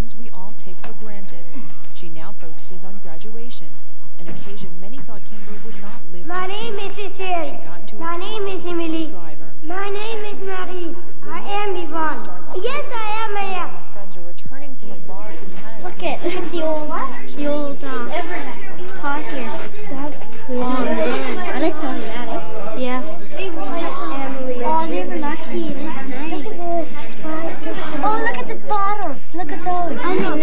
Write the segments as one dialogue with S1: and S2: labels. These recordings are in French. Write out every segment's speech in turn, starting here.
S1: things we all take for granted. She now focuses on graduation, an occasion many thought Kimber would not live
S2: My
S1: to see.
S2: name is Cecile.
S1: She got into
S2: My
S1: a
S2: name is Emily.
S1: driver.
S2: My name is Marie. I am Yvonne. Yes, I am Maya.
S1: Friends are returning from a bar in Canada.
S2: Look at the old pot here. That's pretty. I like some of that. Yeah. Oh, they were lucky. Nice. Look at this. Oh, look at the bottles. Look at those. I know.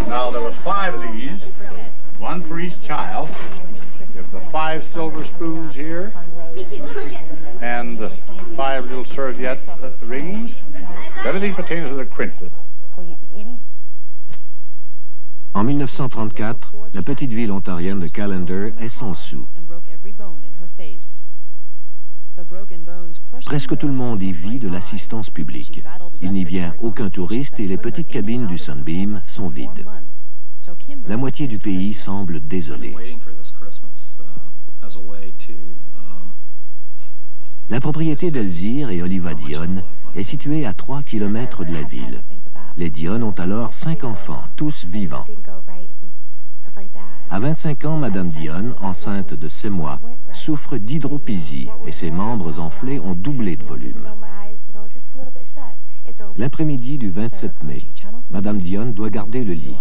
S3: Now, there was 5 of these, one for each child. There's the 5 silver spoons here, and the 5 little serviette rings. Everything pertains to the quintet.
S4: En 1934, la petite ville ontarienne de Callander est sans sous. Presque tout le monde y vit de l'assistance publique. Il n'y vient aucun touriste et les petites cabines du Sunbeam sont vides. La moitié du pays semble désolée. La propriété d'Elzire et Oliva Dionne est située à 3 kilomètres de la ville. Les Dionne ont alors 5 enfants, tous vivants. À 25 ans, Madame Dionne, enceinte de 6 mois, souffre d'hydropésie et ses membres enflés ont doublé de volume. L'après-midi du 27 mai, Madame Dionne doit garder le lit.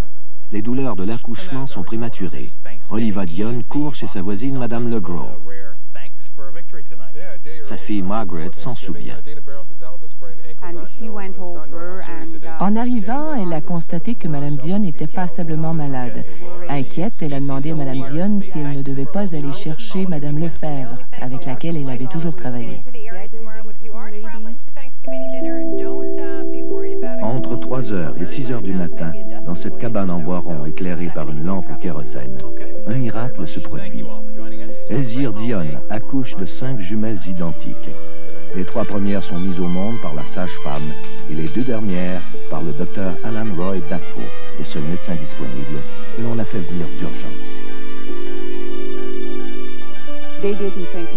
S4: Les douleurs de l'accouchement sont prématurées. Oliva Dionne court chez sa voisine Madame Legros. Sa fille Margaret s'en souvient.
S5: En arrivant, elle a constaté que Madame Dionne était passablement malade. Inquiète, elle a demandé à Madame Dionne si elle ne devait pas aller chercher Madame Lefebvre, avec laquelle elle avait toujours travaillé.
S4: Entre 3h et 6h du matin, dans cette cabane en bois rond éclairée par une lampe au kérosène, un miracle se produit. Elzire Dionne accouche de 5 jumelles identiques. Les 3 premières sont mises au monde par la sage-femme et les 2 dernières par le docteur Alan Roy Dafoe, le seul médecin disponible, que l'on a fait venir d'urgence.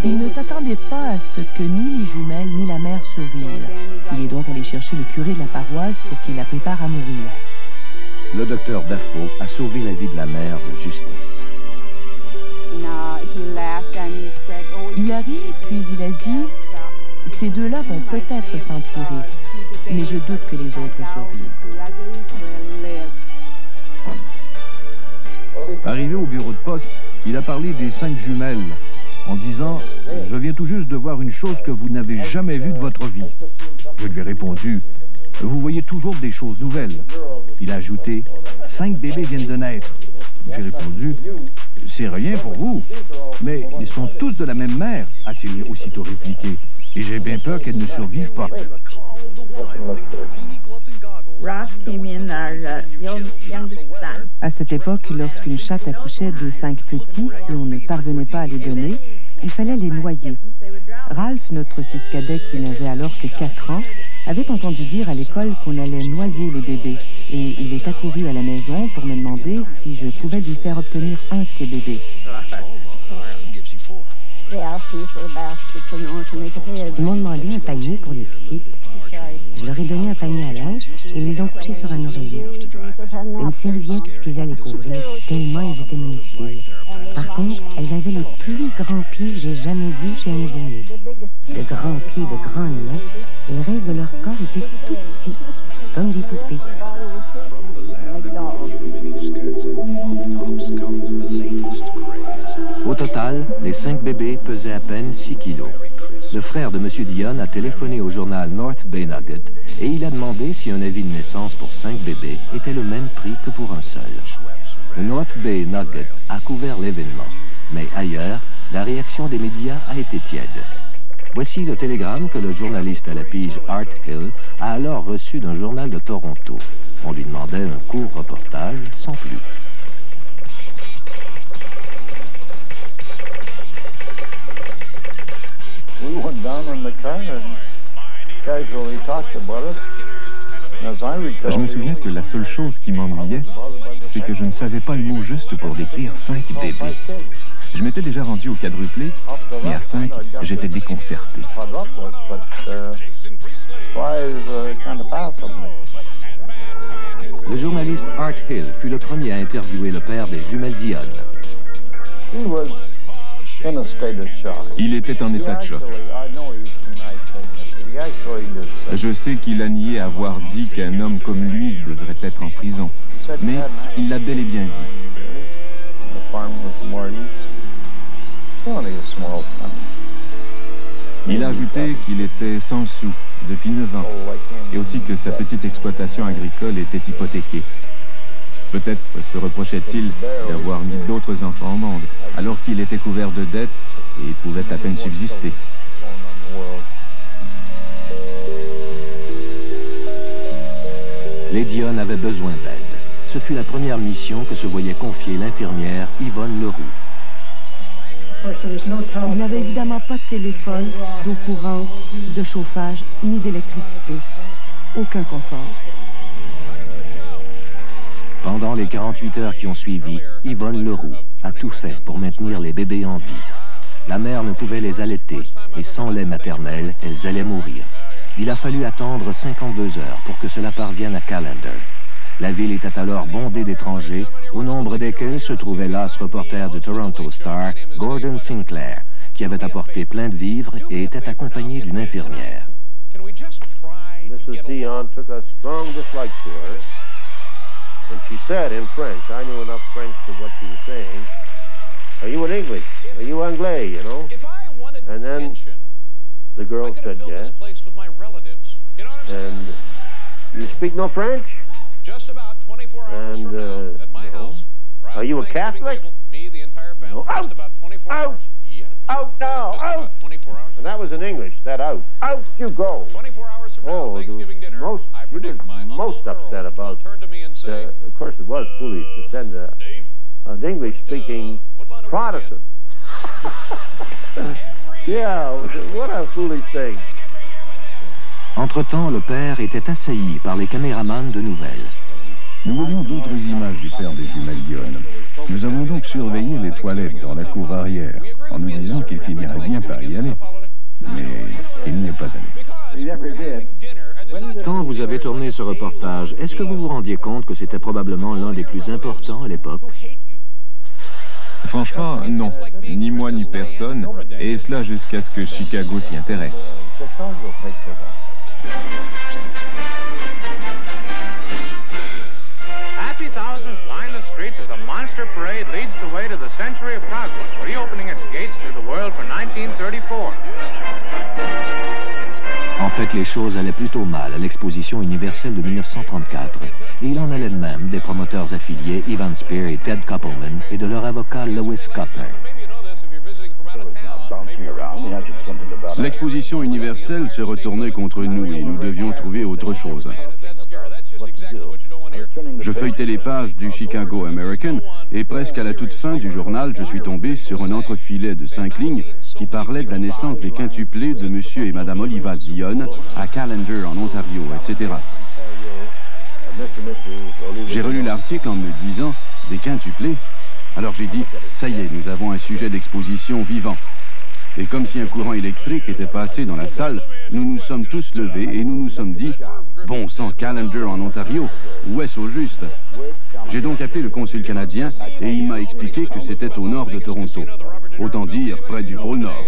S5: Il ne s'attendait pas à ce que ni les jumelles ni la mère survivent. Il est donc allé chercher le curé de la paroisse pour qu'il la prépare à mourir.
S4: Le docteur Dafoe a sauvé la vie de la mère de justesse.
S5: Il a ri, puis il a dit « Ces 2-là vont peut-être s'en tirer, mais je doute que les autres survivent. »
S6: Arrivé au bureau de poste, il a parlé des 5 jumelles, en disant « Je viens tout juste de voir une chose que vous n'avez jamais vue de votre vie. » Je lui ai répondu « Vous voyez toujours des choses nouvelles. » Il a ajouté « 5 bébés viennent de naître. » J'ai répondu « C'est rien pour vous, mais ils sont tous de la même mère, a-t-il aussitôt répliqué. Et j'ai bien peur qu'elles ne survivent pas.
S5: À cette époque, lorsqu'une chatte accouchait de 5 petits, si on ne parvenait pas à les donner, il fallait les noyer. Ralph, notre fils cadet qui n'avait alors que 4 ans, avait entendu dire à l'école qu'on allait noyer les bébés. Et il est accouru à la maison pour me demander si je pouvais lui faire obtenir un de ses bébés.
S7: Ils m'ont demandé un panier pour les petites. Je leur ai donné un panier à linge et ils les ont couchés sur un oreiller. Une serviette suffisait à les couvrir, tellement ils étaient minuscules. Par contre, elles avaient les plus grands pieds que j'ai jamais vus chez un bébé. De grands pieds, de grandes mains, et le reste de leur corps était tout petit, comme des poupées.
S4: Au total, les 5 bébés pesaient à peine 6 kilos. Le frère de M. Dionne a téléphoné au journal North Bay Nugget et il a demandé si un avis de naissance pour 5 bébés était le même prix que pour un seul. Le North Bay Nugget a couvert l'événement, mais ailleurs, la réaction des médias a été tiède. Voici le télégramme que le journaliste à la pige Art Hill a alors reçu d'un journal de Toronto. On lui demandait un court reportage sans plus.
S6: Je me souviens que la seule chose qui m'ennuyait, c'est que je ne savais pas le mot juste pour décrire 5 bébés.
S8: Je m'étais déjà rendu au quadruplé, mais à 5, j'étais déconcerté.
S4: Le journaliste Art Hill fut le premier à interviewer le père des jumelles Dionne.
S8: Il était en état de choc. Je sais qu'il a nié avoir dit qu'un homme comme lui devrait être en prison, mais il l'a bel et bien dit. Il a ajouté qu'il était sans sous depuis 9 ans, et aussi que sa petite exploitation agricole était hypothéquée. Peut-être se reprochait-il d'avoir mis d'autres enfants au monde, alors qu'il était couvert de dettes et pouvait à peine subsister.
S4: Les Dionne avaient besoin d'aide. Ce fut la première mission que se voyait confier l'infirmière Yvonne Leroux.
S5: Il n'y avait évidemment pas de téléphone, d'eau courante, de chauffage, ni d'électricité. Aucun confort.
S4: Pendant les 48 heures qui ont suivi, Yvonne Leroux a tout fait pour maintenir les bébés en vie. La mère ne pouvait les allaiter, et sans lait maternel, elles allaient mourir. Il a fallu attendre 52 heures pour que cela parvienne à Callander. La ville était alors bondée d'étrangers, au nombre desquels se trouvait l'as reporter de Toronto Star, Gordon Sinclair, qui avait apporté plein de vivres et était accompagné d'une infirmière.
S9: Mrs. Dionne took a strong dislike to her, and she said in French, I knew enough French to what she was saying, are you in English? Are you Anglais, you know? And then the girl said yes. And you speak no French?
S10: Just about 24 hours from now, at my house.
S9: Are you a Catholic?
S10: Me, the entire family.
S9: No.
S10: Just about 24 hours. Yeah.
S9: Out now!
S10: Just
S9: Out!
S10: about 24 hours.
S9: And that was in English, that out. Out you go!
S10: 24 hours from now, Thanksgiving dinner, I predict my
S9: most
S10: Uncle
S9: upset
S10: Earl
S9: about,
S10: will turn to me and say,
S9: of course it was foolish to send an English-speaking Protestant. Yeah, what a foolish thing.
S4: Entre-temps, le père était assailli par les caméramans de nouvelles.
S6: Nous voyons d'autres images du père des jumelles Dionne. Nous avons donc surveillé les toilettes dans la cour arrière, en nous disant qu'il finirait bien par y aller. Mais il n'y est pas allé.
S4: Quand vous avez tourné ce reportage, est-ce que vous vous rendiez compte que c'était probablement l'un des plus importants à l'époque?
S8: Franchement, non. Ni moi ni personne, et cela jusqu'à ce que Chicago s'y intéresse.
S11: Happy thousands line the streets as a monster parade leads the way to the Century of Progress, reopening its gates to the world for 1934.
S4: En fait, les choses allaient plutôt mal à l'exposition universelle de 1934. Et il en allait de même des promoteurs affiliés Ivan Spear et Ted Koppelman et de leur avocat Lewis Kuttner.
S6: L'exposition universelle se retournait contre nous et nous devions trouver autre chose. Je feuilletais les pages du Chicago American et presque à la toute fin du journal, je suis tombé sur un entrefilet de 5 lignes qui parlait de la naissance des quintuplés de Monsieur et Madame Oliva Dionne à Callander en Ontario, etc. J'ai relu l'article en me disant « des quintuplés ». Alors j'ai dit « ça y est, nous avons un sujet d'exposition vivant ». Et comme si un courant électrique était passé dans la salle, nous nous sommes tous levés et nous nous sommes dit « bon sang, Callander en Ontario, où est-ce au juste ?» J'ai donc appelé le consul canadien et il m'a expliqué que c'était au nord de Toronto. Autant dire près du pôle Nord.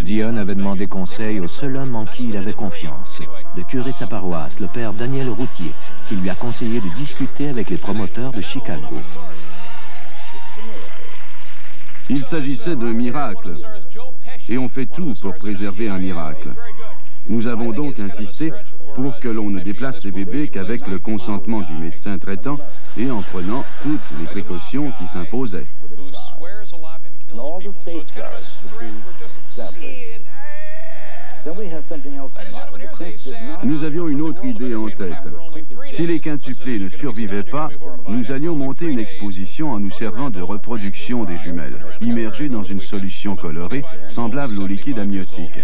S4: Dionne avait demandé conseil au seul homme en qui il avait confiance, le curé de sa paroisse, le père Daniel Routier, qui lui a conseillé de discuter avec les promoteurs de Chicago.
S6: Il s'agissait d'un miracle, et on fait tout pour préserver un miracle. Nous avons donc insisté pour que l'on ne déplace les bébés qu'avec le consentement du médecin traitant et en prenant toutes les précautions qui s'imposaient.
S12: Nous avions une autre idée en tête. Si les quintuplés ne survivaient pas, nous allions monter une exposition en nous servant de reproduction des jumelles, immergées dans une solution colorée semblable au liquide amniotique.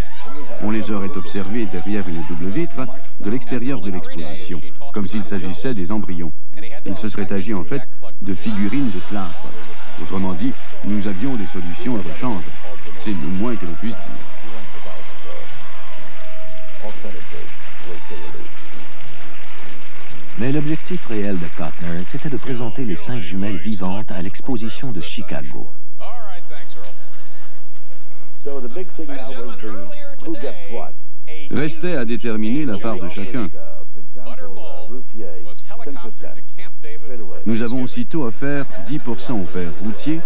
S12: On les aurait observées derrière une double vitre de l'extérieur de l'exposition, comme s'il s'agissait des embryons. Il se serait agi en fait de figurines de plâtre. Autrement dit, nous avions des solutions de rechange. C'est le moins que l'on puisse dire.
S4: Mais l'objectif réel de Cotner, c'était de présenter les 5 jumelles vivantes à l'exposition de Chicago.
S12: Restait à déterminer la part de chacun. Nous avons aussitôt offert 10% au père Routier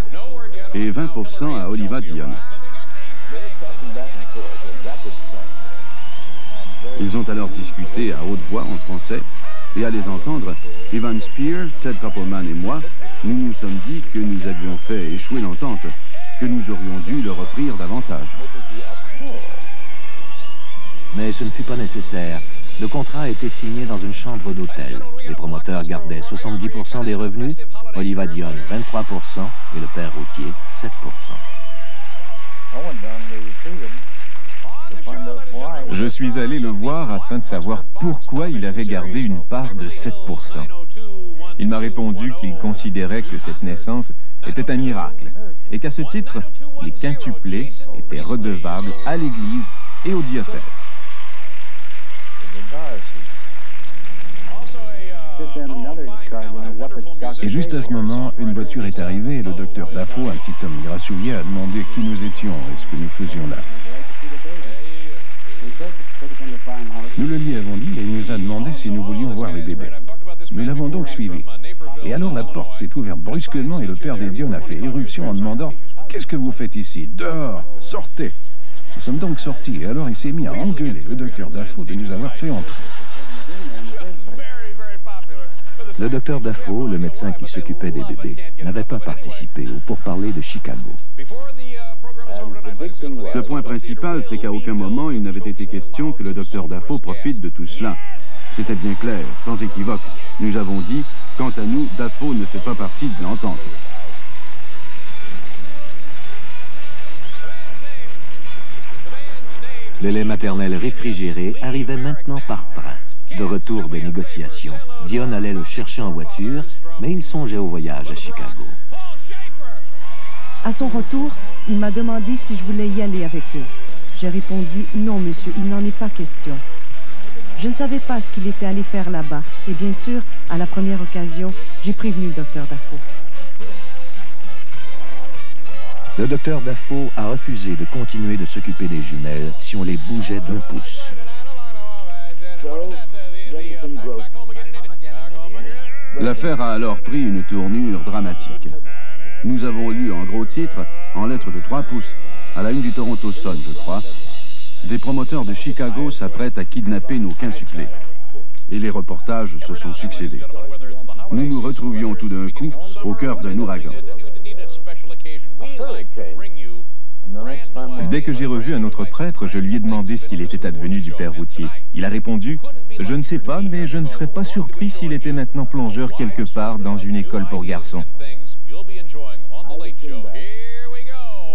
S12: et 20% à Oliva Dionne. Ils ont alors discuté à haute voix en français, et à les entendre, Evan Spear, Ted Koppelman et moi, nous nous sommes dit que nous avions fait échouer l'entente, que nous aurions dû leur offrir davantage.
S4: Mais ce ne fut pas nécessaire. Le contrat a été signé dans une chambre d'hôtel. Les promoteurs gardaient 70% des revenus, Oliva Dionne 23% et le père Routier 7%.
S8: Je suis allé le voir afin de savoir pourquoi il avait gardé une part de 7%. Il m'a répondu qu'il considérait que cette naissance était un miracle et qu'à ce titre, les quintuplés étaient redevables à l'Église et au diocèse.
S6: Et juste à ce moment, une voiture est arrivée et le docteur Dafoe, un petit homme grassouillet, a demandé qui nous étions et ce que nous faisions là. Nous le lui avons dit et il nous a demandé si nous voulions voir les bébés. Nous l'avons donc suivi. Et alors la porte s'est ouverte brusquement et le père des Dionne a fait éruption en demandant « Qu'est-ce que vous faites ici? Dehors! Sortez !» Nous sommes donc sortis et alors il s'est mis à engueuler le docteur Dafoe de nous avoir fait entrer.
S4: Le docteur Dafoe, le médecin qui s'occupait des bébés, n'avait pas participé au pourparlers de Chicago.
S12: Le point principal, c'est qu'à aucun moment il n'avait été question que le docteur Dafoe profite de tout cela. C'était bien clair, sans équivoque. Nous avons dit, quant à nous, Dafoe ne fait pas partie de l'entente.
S4: Le lait maternel réfrigéré arrivait maintenant par train. De retour des négociations, Dionne allait le chercher en voiture, mais il songeait au voyage à Chicago.
S5: À son retour, il m'a demandé si je voulais y aller avec eux. J'ai répondu « Non, monsieur, il n'en est pas question ». Je ne savais pas ce qu'il était allé faire là-bas, et bien sûr, à la première occasion, j'ai prévenu le docteur Dafoe.
S4: Le docteur Dafoe a refusé de continuer de s'occuper des jumelles si on les bougeait d'1 pouce.
S12: L'affaire a alors pris une tournure dramatique. Nous avons lu en gros titre, en lettres de 3 pouces, à la une du Toronto Sun, je crois, des promoteurs de Chicago s'apprêtent à kidnapper nos quintuplés. Et les reportages se sont succédés. Nous nous retrouvions tout d'un coup au cœur d'un ouragan.
S8: Dès que j'ai revu un autre prêtre, je lui ai demandé ce qu'il était advenu du père Routier. Il a répondu « Je ne sais pas, mais je ne serais pas surpris s'il était maintenant plongeur quelque part dans une école pour garçons. »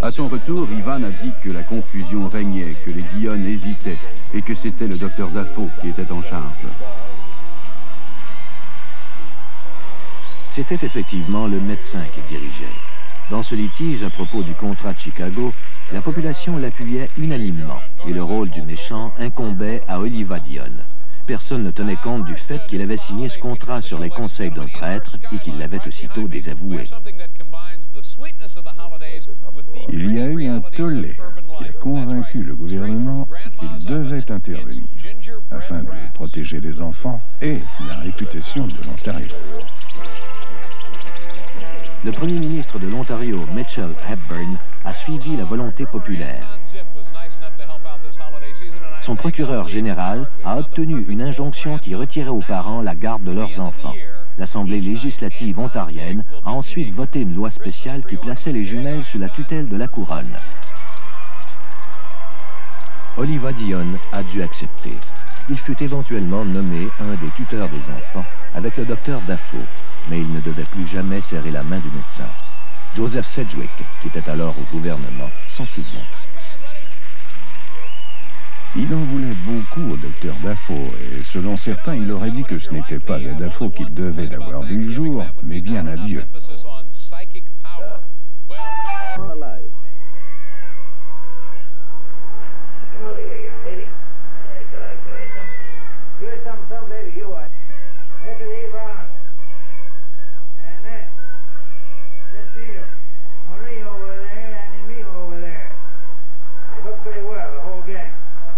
S12: À son retour, Ivan a dit que la confusion régnait, que les Dionne hésitaient et que c'était le docteur Dafoe qui était en charge.
S4: C'était effectivement le médecin qui dirigeait. Dans ce litige à propos du contrat de Chicago, la population l'appuyait unanimement et le rôle du méchant incombait à Oliva Dionne. Personne ne tenait compte du fait qu'il avait signé ce contrat sur les conseils d'un prêtre et qu'il l'avait aussitôt désavoué.
S6: Il y a eu un tollé qui a convaincu le gouvernement qu'il devait intervenir afin de protéger les enfants et la réputation de l'Ontario.
S4: Le premier ministre de l'Ontario, Mitchell Hepburn, a suivi la volonté populaire. Son procureur général a obtenu une injonction qui retirait aux parents la garde de leurs enfants. L'Assemblée législative ontarienne a ensuite voté une loi spéciale qui plaçait les jumelles sous la tutelle de la couronne. Oliva Dionne a dû accepter. Il fut éventuellement nommé un des tuteurs des enfants avec le docteur Dafoe, mais il ne devait plus jamais serrer la main du médecin. Joseph Sedgwick, qui était alors au gouvernement, s'en souvient.
S6: Il en voulait beaucoup au docteur Dafoe, et selon certains, il aurait dit que ce n'était pas à Dafoe qu'il devait d'avoir vu le jour, mais bien à Dieu.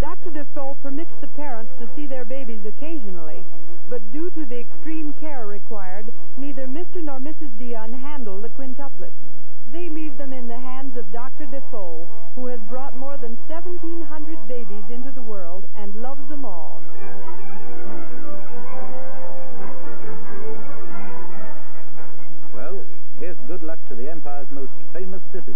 S13: Dr. Dafoe permits the parents to see their babies occasionally, but due to the extreme care required, neither Mr. nor Mrs. Dionne handle the quintuplets. They leave them in the hands of Dr. Dafoe, who has brought more than 1,700 babies into the world and loves them all.
S14: Well, here's good luck to the Empire's most famous citizen.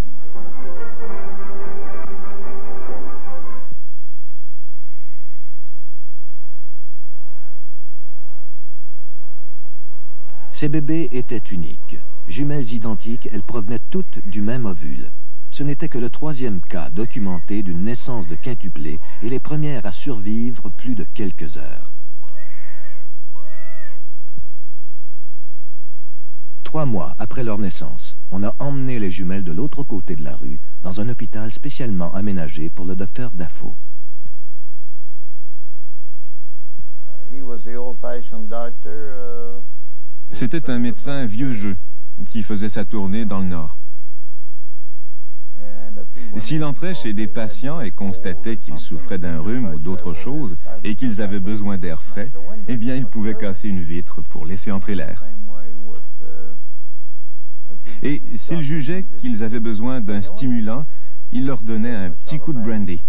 S4: Ces bébés étaient uniques. Jumelles identiques, elles provenaient toutes du même ovule. Ce n'était que le 3e cas documenté d'une naissance de quintuplés et les premières à survivre plus de quelques heures. 3 mois après leur naissance, on a emmené les jumelles de l'autre côté de la rue dans un hôpital spécialement aménagé pour le docteur Dafoe.
S8: C'était un médecin vieux jeu qui faisait sa tournée dans le Nord. S'il entrait chez des patients et constatait qu'ils souffraient d'un rhume ou d'autre chose et qu'ils avaient besoin d'air frais, eh bien, il pouvait casser une vitre pour laisser entrer l'air. Et s'il jugeait qu'ils avaient besoin d'un stimulant, il leur donnait un petit coup de brandy.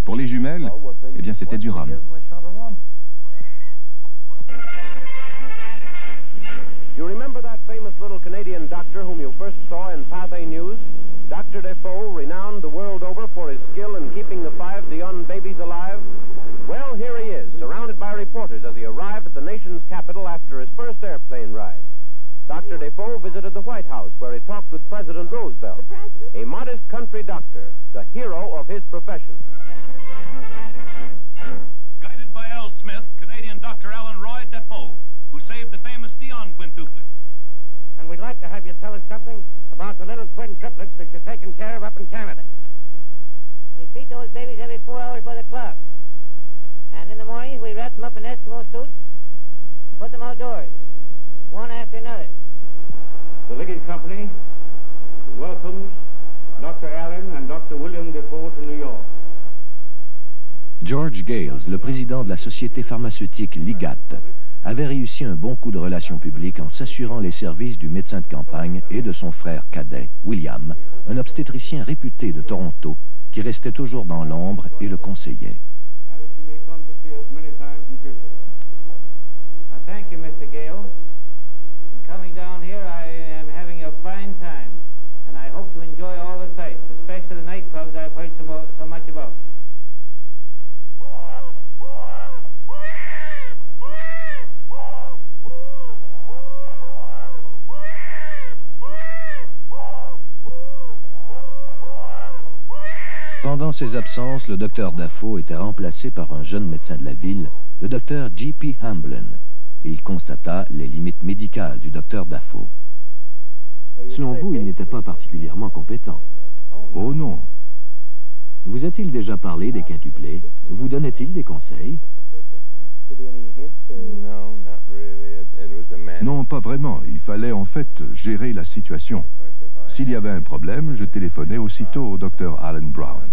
S8: Pour les jumelles, eh bien, c'était du rhum.
S9: You remember that famous little Canadian doctor whom you first saw in Pathé News? Dr. Dafoe, renowned the world over for his skill in keeping the 5 Dionne babies alive? Well, here he is, surrounded by reporters as he arrived at the nation's capital after his first airplane ride. Dr. Dafoe visited the White House, where he talked with President Roosevelt, a modest country doctor, the hero of his profession.
S15: Guided by L. Smith, Canadian Dr. Alan Roy Dafoe, who saved the famous Dionne quintuplets.
S16: And we'd like to have you tell us something about the little quintuplets that you're taking care of up in Canada.
S17: We feed those babies every 4 hours by the clock. And in the mornings, we wrap them up in Eskimo suits and put them outdoors, one after another.
S16: The Liggett Company welcomes Dr. Allen and Dr. William Dafoe to New York.
S4: George Gales, le président de la société pharmaceutique Ligat, avait réussi un bon coup de relations publiques en s'assurant les services du médecin de campagne et de son frère cadet, William, un obstétricien réputé de Toronto, qui restait toujours dans l'ombre et le conseillait.
S16: Thank you, Mr. Gales. In coming down here, I am having a fine time, and I hope to enjoy all the sights, especially the nightclubs I've heard so much about.
S4: Pendant ses absences, le docteur Dafoe était remplacé par un jeune médecin de la ville, le docteur J.P. Hamblin. Il constata les limites médicales du docteur Dafoe. Selon vous, il n'était pas particulièrement compétent.
S6: Oh non.
S4: Vous a-t-il déjà parlé des quintuplés? Vous donnait-il des conseils?
S6: Non, pas vraiment. Il fallait en fait gérer la situation. S'il y avait un problème, je téléphonais aussitôt au docteur Alan Brown.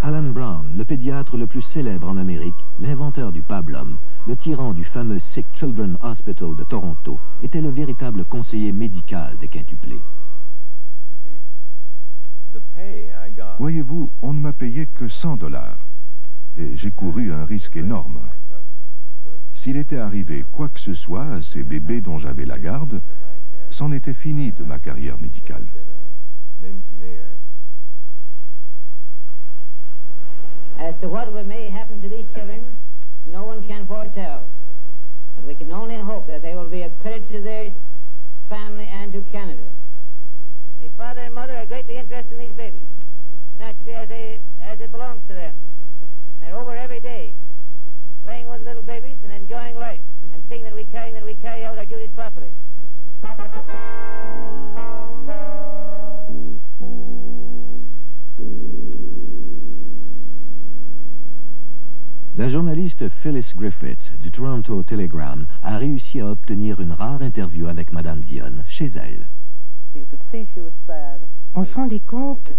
S4: Alan Brown, le pédiatre le plus célèbre en Amérique, l'inventeur du pablum, le tyran du fameux Sick Children Hospital de Toronto, était le véritable conseiller médical des quintuplés.
S6: Voyez-vous, on ne m'a payé que $100. Et j'ai couru un risque énorme. S'il était arrivé quoi que ce soit à ces bébés dont j'avais la garde, c'en était fini de ma carrière médicale.
S17: to what may happen to these children, no one can foretell. But we can only hope that they will be a credit to their family and to Canada. The father and mother are greatly interested in these babies, naturally as it belongs to them. They're over every day, playing with little babies and enjoying life, and seeing that we carry out our duties properly.
S4: La journaliste Phyllis Griffiths du Toronto Telegram a réussi à obtenir une rare interview avec Madame Dionne chez elle.
S7: On se rendait compte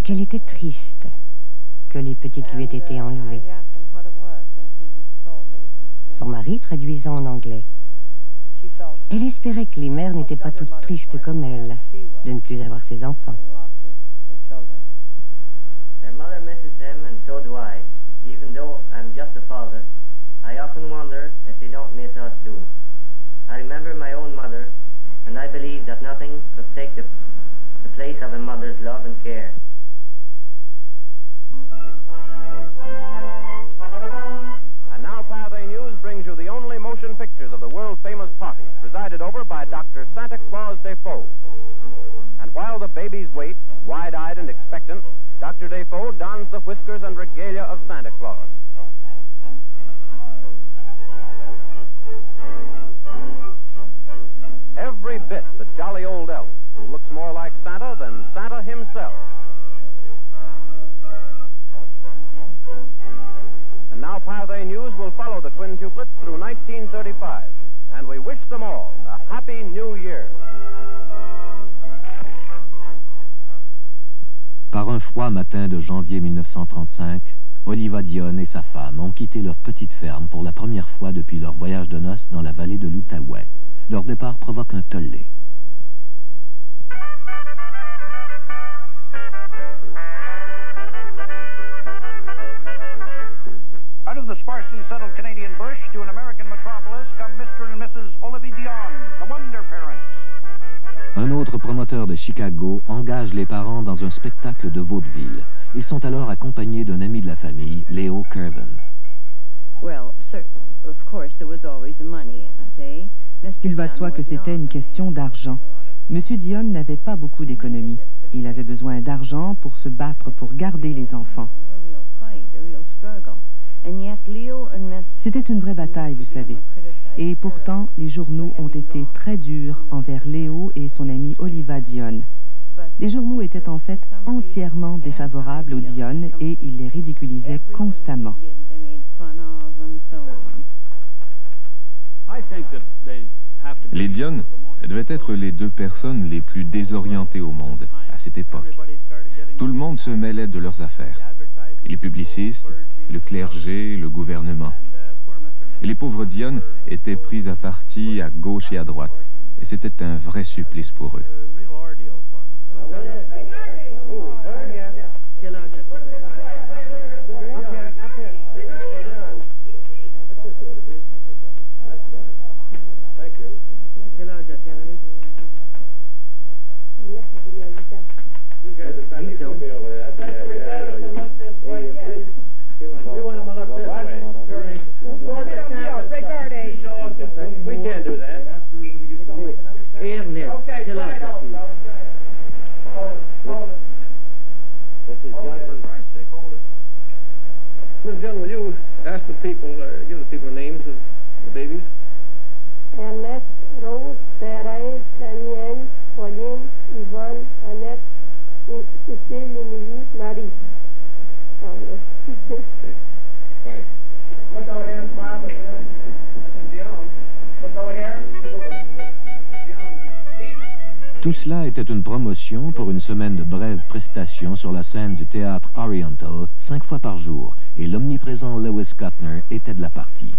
S7: qu'elle était triste, que les petites lui aient été enlevées. Son mari traduisant en anglais. Elle espérait que les mères n'étaient pas toutes tristes comme elle, de ne plus avoir ses enfants.
S18: Their mother misses them, and so do I. Even though I'm just a father, I often wonder if they don't miss us too. I remember my own mother, and I believe that nothing could take the place of a mother's love and care.
S11: And now Pathé News brings you the only motion pictures of the world-famous party, presided over by Dr. Santa Claus Defoe. And while the babies wait, wide-eyed and expectant, Dr. Defoe dons the whiskers and regalia of Santa Claus. Every bit the jolly old elf, who looks more like Santa than Santa himself. And now Pathé News will follow the quintuplets through 1935, and we wish them all a happy new year.
S4: Par un froid matin de janvier 1935, Oliva Dionne et sa femme ont quitté leur petite ferme pour la première fois depuis leur voyage de noces dans la vallée de l'Outaouais. Leur départ provoque un tollé.
S15: Out of the sparsely settled Canadian bush to an American metropolis come Mr. and Mrs. Olivia Dionne, the Wonder Parents.
S4: Un autre promoteur de Chicago engage les parents dans un spectacle de vaudeville. Ils sont alors accompagnés d'un ami de la famille, Léo Curven.
S5: Il va de soi que c'était une question d'argent. Monsieur Dionne n'avait pas beaucoup d'économies. Il avait besoin d'argent pour se battre pour garder les enfants. C'était une vraie bataille, vous savez. Et pourtant, les journaux ont été très durs envers Léo et son ami Oliva Dionne. Les journaux étaient en fait entièrement défavorables aux Dionne et ils les ridiculisaient constamment.
S8: Les Dionne devaient être les deux personnes les plus désorientées au monde à cette époque. Tout le monde se mêlait de leurs affaires. Les publicistes, le clergé, le gouvernement. Et les pauvres Dionne étaient pris à partie à gauche et à droite. Et c'était un vrai supplice pour eux.
S9: We can't do that. Miss Dionne, will you ask the people, give the people the names of the babies?
S2: Ernest, Rose, Thérèse, Daniel, Pauline, Yvonne, Annette, Cécile, Émilie, Marie.
S9: Right. Look over here and smile. Look over here.
S4: Tout cela était une promotion pour une semaine de brèves prestations sur la scène du théâtre Oriental 5 fois par jour, et l'omniprésent Lewis Kuttner était de la partie.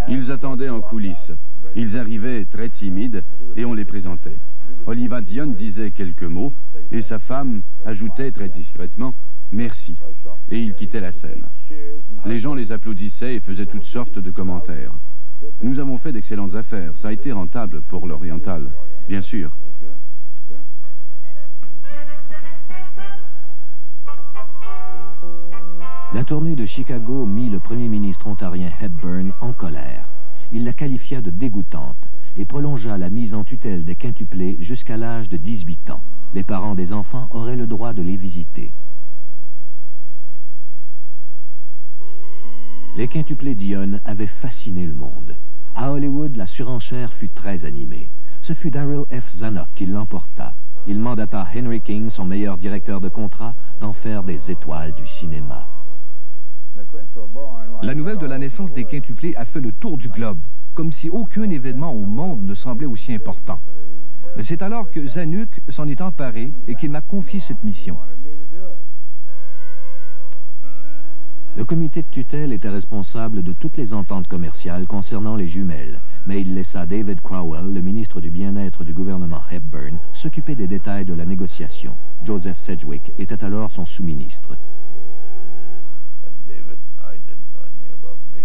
S12: Ils attendaient en coulisses. Ils arrivaient très timides et on les présentait. Oliva Dionne disait quelques mots et sa femme ajoutait très discrètement « merci » et ils quittaient la scène. Les gens les applaudissaient et faisaient toutes sortes de commentaires. Nous avons fait d'excellentes affaires. Ça a été rentable pour l'Oriental, bien sûr.
S4: La tournée de Chicago mit le premier ministre ontarien Hepburn en colère. Il la qualifia de dégoûtante et prolongea la mise en tutelle des quintuplés jusqu'à l'âge de 18 ans. Les parents des enfants auraient le droit de les visiter. Les quintuplés Dionne avaient fasciné le monde. À Hollywood, la surenchère fut très animée. Ce fut Daryl F. Zanuck qui l'emporta. Il mandata Henry King, son meilleur directeur de contrat, d'en faire des étoiles du cinéma.
S6: La nouvelle de la naissance des quintuplés a fait le tour du globe, comme si aucun événement au monde ne semblait aussi important. C'est alors que Zanuck s'en est emparé et qu'il m'a confié cette mission.
S4: Le comité de tutelle était responsable de toutes les ententes commerciales concernant les jumelles, mais il laissa David Crowell, le ministre du Bien-être du gouvernement Hepburn, s'occuper des détails de la négociation. Joseph Sedgwick était alors son sous-ministre.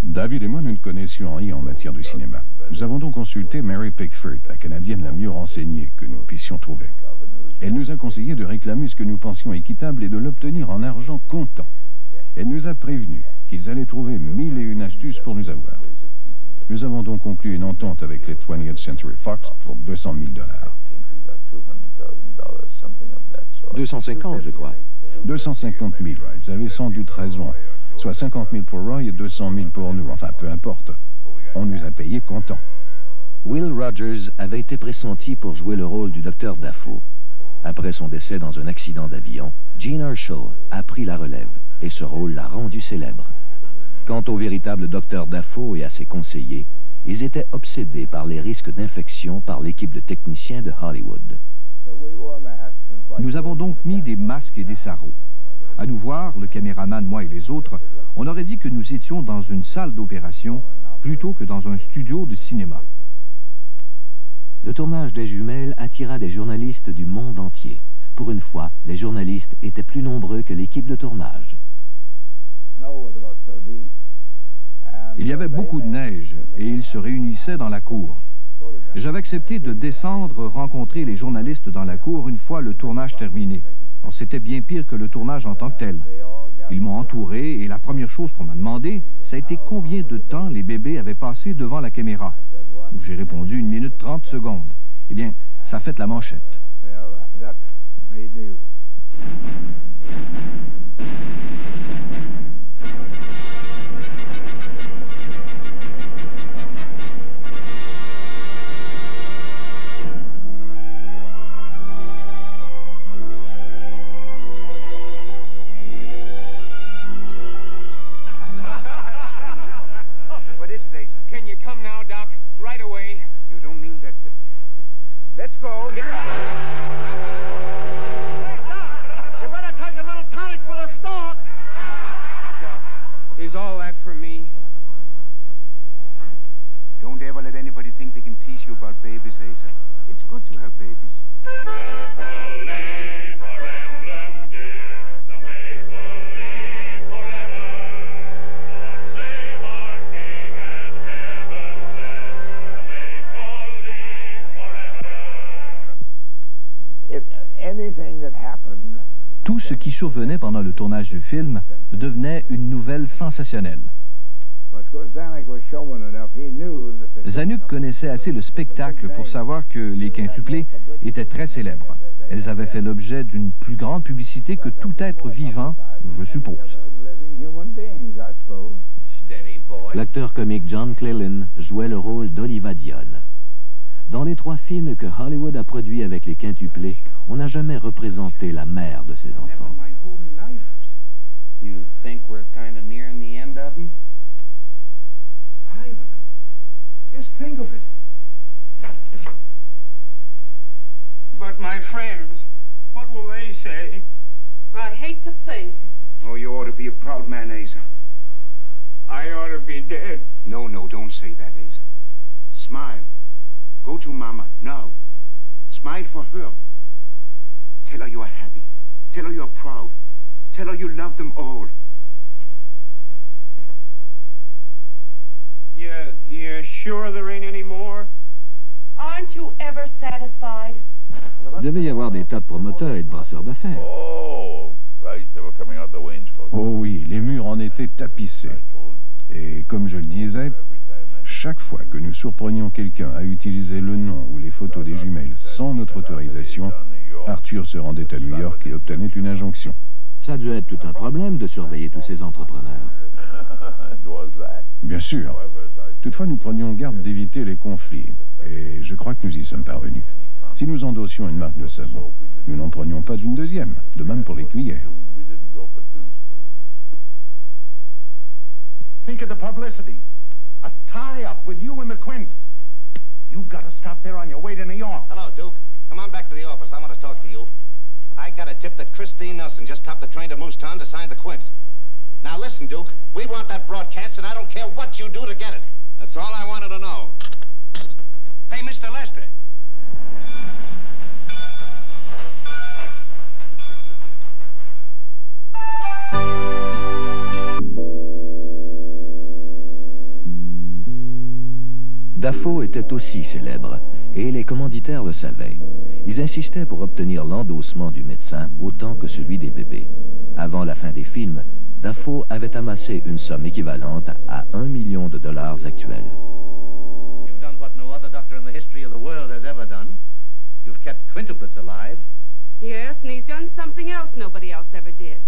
S19: David et moi, nous ne connaissions rien en matière de cinéma. Nous avons donc consulté Mary Pickford, la Canadienne la mieux renseignée que nous puissions trouver. Elle nous a conseillé de réclamer ce que nous pensions équitable et de l'obtenir en argent comptant. Elle nous a prévenus qu'ils allaient trouver 1001 astuces pour nous avoir. Nous avons donc conclu une entente avec les 20th Century Fox pour $200 000.
S4: 250, je crois.
S19: 250 000, vous avez sans doute raison. Soit 50 000 pour Roy et 200 000 pour nous. Enfin, peu importe. On nous a payé comptant.
S4: Will Rogers avait été pressenti pour jouer le rôle du docteur Dafoe. Après son décès dans un accident d'avion, Gene Herschel a pris la relève et ce rôle l'a rendu célèbre. Quant au véritable docteur Dafoe et à ses conseillers, ils étaient obsédés par les risques d'infection par l'équipe de techniciens de Hollywood.
S6: Nous avons donc mis des masques et des sarraux. À nous voir, le caméraman, moi et les autres, on aurait dit que nous étions dans une salle d'opération plutôt que dans un studio de cinéma.
S4: Le tournage des jumelles attira des journalistes du monde entier. Pour une fois, les journalistes étaient plus nombreux que l'équipe de tournage.
S6: Il y avait beaucoup de neige et ils se réunissaient dans la cour. J'avais accepté de descendre rencontrer les journalistes dans la cour une fois le tournage terminé. C'était bien pire que le tournage en tant que tel. Ils m'ont entouré et la première chose qu'on m'a demandé, ça a été combien de temps les bébés avaient passé devant la caméra. J'ai répondu 1 minute 30 secondes. Eh bien, ça fait la manchette.
S15: What is it, Laser? Can you come now, Doc? Right away. You don't mean that... Let's go. You better take a little tonic for the start. Doc, is all that for me? Don't ever let anybody think they can tease you about babies, Asa. It's good to have babies.
S6: Tout ce qui survenait pendant le tournage du film devenait une nouvelle sensationnelle. Zanuck connaissait assez le spectacle pour savoir que les quintuplés étaient très célèbres. Elles avaient fait l'objet d'une plus grande publicité que tout être vivant, je suppose.
S4: L'acteur comique John Cleland jouait le rôle d'Oliva Dionne. Dans les 3 films que Hollywood a produits avec les quintuplés, on n'a jamais représenté la mère de ses enfants.
S15: You think we're kind of nearing the end of them? 5 of them. Just think of it. But my friends, what will they say?
S20: I hate to think.
S15: Oh, you ought to be a proud man, Asa. I ought to be dead. No, don't say that, Asa. Smile. Go to Mama, now. Smile for her. Tell her you're happy. Tell her you're proud. Tell her you love them all. You're sure there ain't any more?
S20: Aren't you ever satisfied?
S4: Il devait y avoir des tas de promoteurs et de brasseurs d'affaires.
S21: Oh, right, they were coming out the wainscot.
S19: Oh oui, et les murs en étaient tapissés. Et comme je le disais, chaque fois que nous surprenions quelqu'un à utiliser le nom ou les photos des jumelles sans notre autorisation, Arthur se rendait à New York et obtenait une injonction.
S4: Ça a dû être tout un problème de surveiller tous ces entrepreneurs.
S19: Bien sûr. Toutefois, nous prenions garde d'éviter les conflits, et je crois que nous y sommes parvenus. Si nous endossions une marque de savon, nous n'en prenions pas une deuxième, de même pour les cuillères.
S15: Think of the publicity. A tie-up with you and the Quints. You've got to stop there on your way to New York.
S21: Hello, Duke. Come on back to the office. I want to talk to you. I got a tip that Christine Nelson just topped the train to Moostown to sign the Quints. Now listen, Duke. We want that broadcast, and I don't care what you do to get it. That's all I wanted to know. Hey, Mr. Lester.
S4: Dafoe était aussi célèbre, et les commanditaires le savaient. Ils insistaient pour obtenir l'endossement du médecin autant que celui des bébés. Avant la fin des films, Dafoe avait amassé une somme équivalente à $1 million actuels.
S14: You've done what no other doctor in the history of the world has ever done. You've kept quintuplets alive.
S20: Yes, and he's done something else nobody else ever did.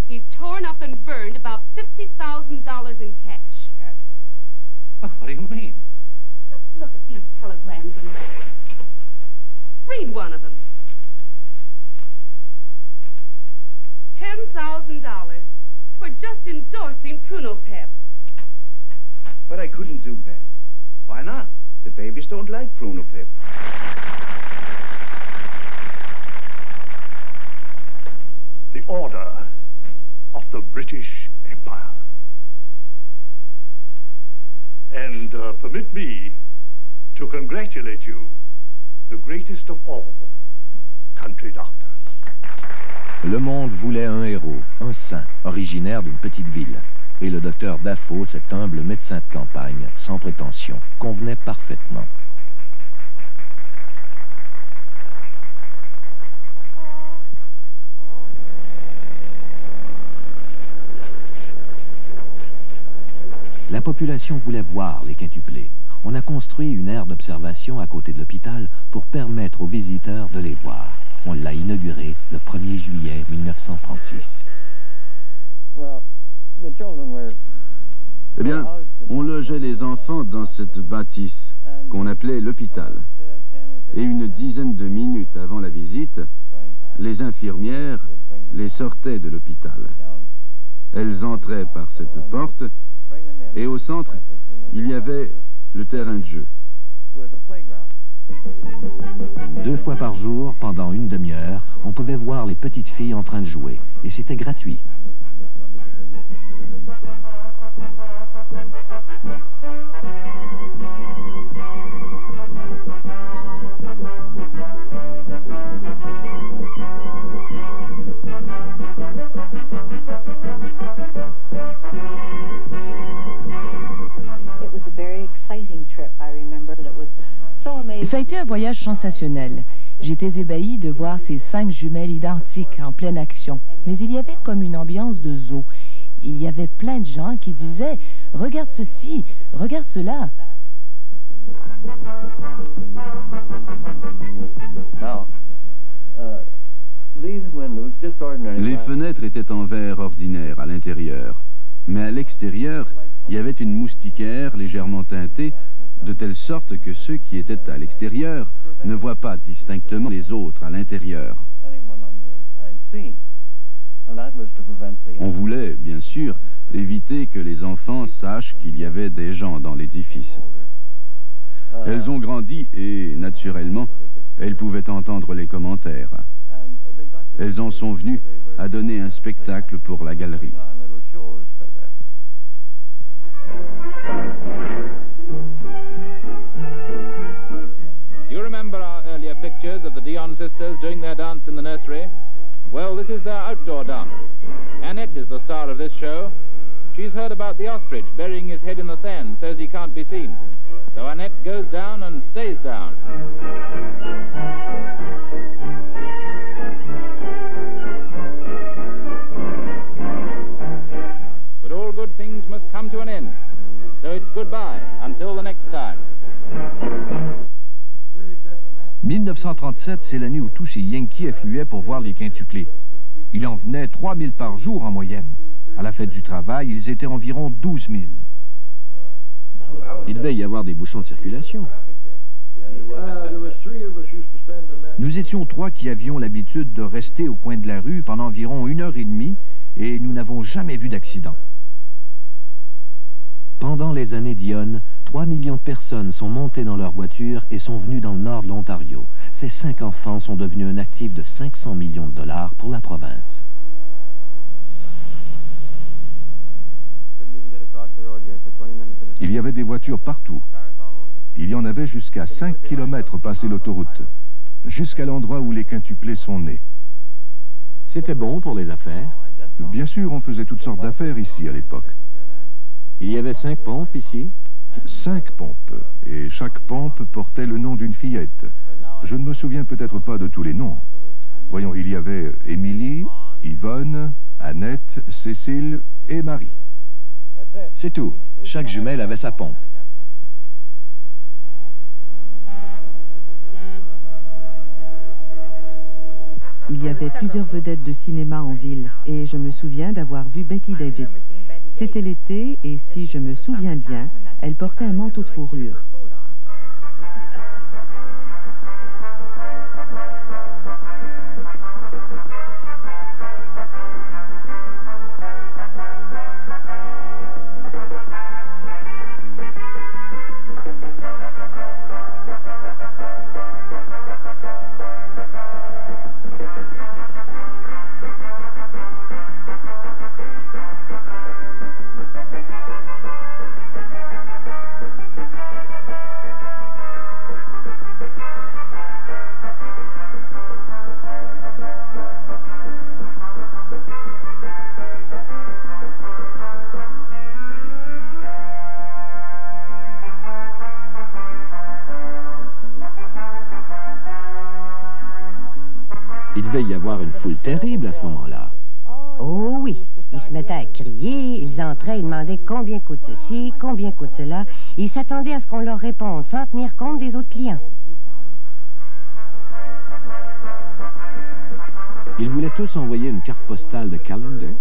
S20: He's torn up and burned about $50,000 in cash.
S14: What do you mean?
S20: Just look at these telegrams and letters. Read one of them. $10,000 for just endorsing Prunopep.
S15: But I couldn't do that.
S14: Why not?
S15: The babies don't like Prunopep.
S3: The Order of the British Empire. And permit me to congratulate you, the greatest of all country doctors.
S4: Le monde voulait un héros, un saint, originaire d'une petite ville. Et le docteur Dafoe, cet humble médecin de campagne, sans prétention, convenait parfaitement. La population voulait voir les quintuplés. On a construit une aire d'observation à côté de l'hôpital pour permettre aux visiteurs de les voir. On l'a inauguré le 1er juillet 1936.
S12: Eh bien, on logeait les enfants dans cette bâtisse qu'on appelait l'hôpital. Et une dizaine de minutes avant la visite, les infirmières les sortaient de l'hôpital. Elles entraient par cette porte et au centre, il y avait le terrain de jeu.
S4: 2 fois par jour, pendant une demi-heure, on pouvait voir les petites filles en train de jouer. Et c'était gratuit.
S22: Ça a été un voyage sensationnel. J'étais ébahie de voir ces 5 jumelles identiques en pleine action. Mais il y avait comme une ambiance de zoo. Il y avait plein de gens qui disaient « Regarde ceci, regarde cela ».
S12: Les fenêtres étaient en verre ordinaire à l'intérieur, mais à l'extérieur, il y avait une moustiquaire légèrement teintée, de telle sorte que ceux qui étaient à l'extérieur ne voient pas distinctement les autres à l'intérieur. On voulait, bien sûr, éviter que les enfants sachent qu'il y avait des gens dans l'édifice. Elles ont grandi et, naturellement, elles pouvaient entendre les commentaires. Elles en sont venues à donner un spectacle pour la galerie.
S11: Do you remember our earlier pictures of the Dion sisters doing their dance in the nursery? Well, this is their outdoor dance. Annette is the star of this show. She's heard about the ostrich burying his head in the sand, says he can't be seen. So Annette goes down and stays down. things must come to an end. So it's goodbye until the next time.
S6: 1937, c'est l'année où tous ces Yankees affluaient pour voir les quintuplés. Il en venait 3000 par jour en moyenne. À la fête du travail, ils étaient environ 12 000.
S4: Il devait y avoir des bouchons de circulation.
S6: Nous étions 3 qui avions l'habitude de rester au coin de la rue pendant environ 1h30 et nous n'avons jamais vu d'accident.
S4: Pendant les années Dionne, 3 millions de personnes sont montées dans leur voiture et sont venues dans le nord de l'Ontario. Ces 5 enfants sont devenus un actif de 500 millions de dollars pour la province.
S8: Il y avait des voitures partout. Il y en avait jusqu'à 5 km passé l'autoroute, jusqu'à l'endroit où les quintuplés sont nés.
S4: C'était bon pour les affaires?
S8: Bien sûr, on faisait toutes sortes d'affaires ici à l'époque.
S4: Il y avait 5 pompes ici?
S8: 5 pompes, et chaque pompe portait le nom d'une fillette. Je ne me souviens peut-être pas de tous les noms. Voyons, il y avait Émilie, Yvonne, Annette, Cécile et Marie.
S4: C'est tout. Chaque jumelle avait sa pompe.
S5: Il y avait plusieurs vedettes de cinéma en ville et je me souviens d'avoir vu Betty Davis. C'était l'été et si je me souviens bien, elle portait un manteau de fourrure.
S4: Il devait y avoir une foule terrible à ce moment-là.
S7: Oh oui, ils se mettaient à crier, ils entraient et demandaient combien coûte ceci, combien coûte cela. Ils s'attendaient à ce qu'on leur réponde sans tenir compte des autres clients.
S4: Ils voulaient tous envoyer une carte postale de Callender.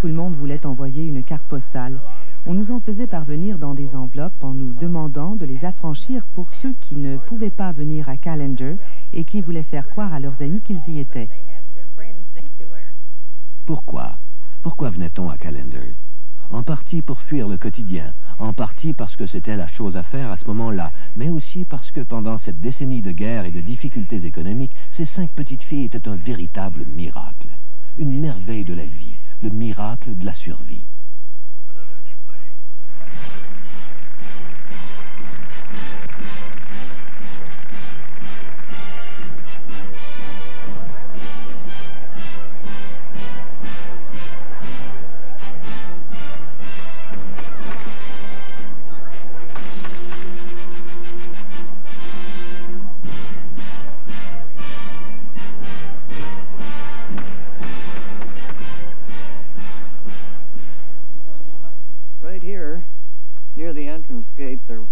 S5: Tout le monde voulait envoyer une carte postale. On nous en faisait parvenir dans des enveloppes en nous demandant de les affranchir pour ceux qui ne pouvaient pas venir à Callender et qui voulaient faire croire à leurs amis qu'ils y étaient.
S4: Pourquoi? Pourquoi venait-on à Callender? En partie pour fuir le quotidien, en partie parce que c'était la chose à faire à ce moment-là, mais aussi parce que pendant cette décennie de guerre et de difficultés économiques, ces 5 petites filles étaient un véritable miracle. Une merveille de la vie, le miracle de la survie.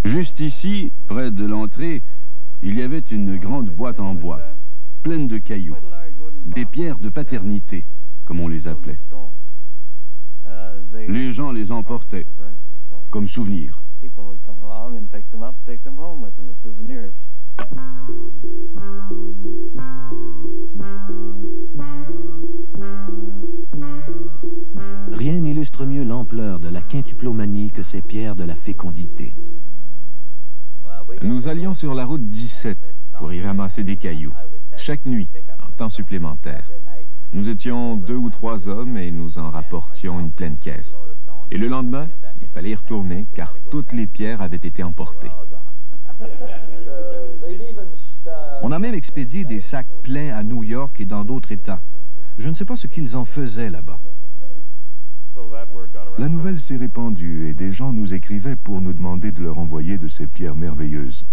S12: Juste ici, près de l'entrée, il y avait une grande boîte en bois, pleine de cailloux, des pierres de paternité, comme on les appelait. Les gens les emportaient, comme souvenir.
S4: Rien n'illustre mieux l'ampleur de la quintuplomanie que ces pierres de la fécondité.
S8: Nous allions sur la route 17 pour y ramasser des cailloux, chaque nuit, en temps supplémentaire. Nous étions 2 ou 3 hommes et nous en rapportions une pleine caisse. Et le lendemain, il fallait y retourner car toutes les pierres avaient été emportées.
S6: On a même expédié des sacs pleins à New York et dans d'autres États. Je ne sais pas ce qu'ils en faisaient là-bas.
S8: La nouvelle s'est répandue et des gens nous écrivaient pour nous demander de leur envoyer de ces pierres merveilleuses.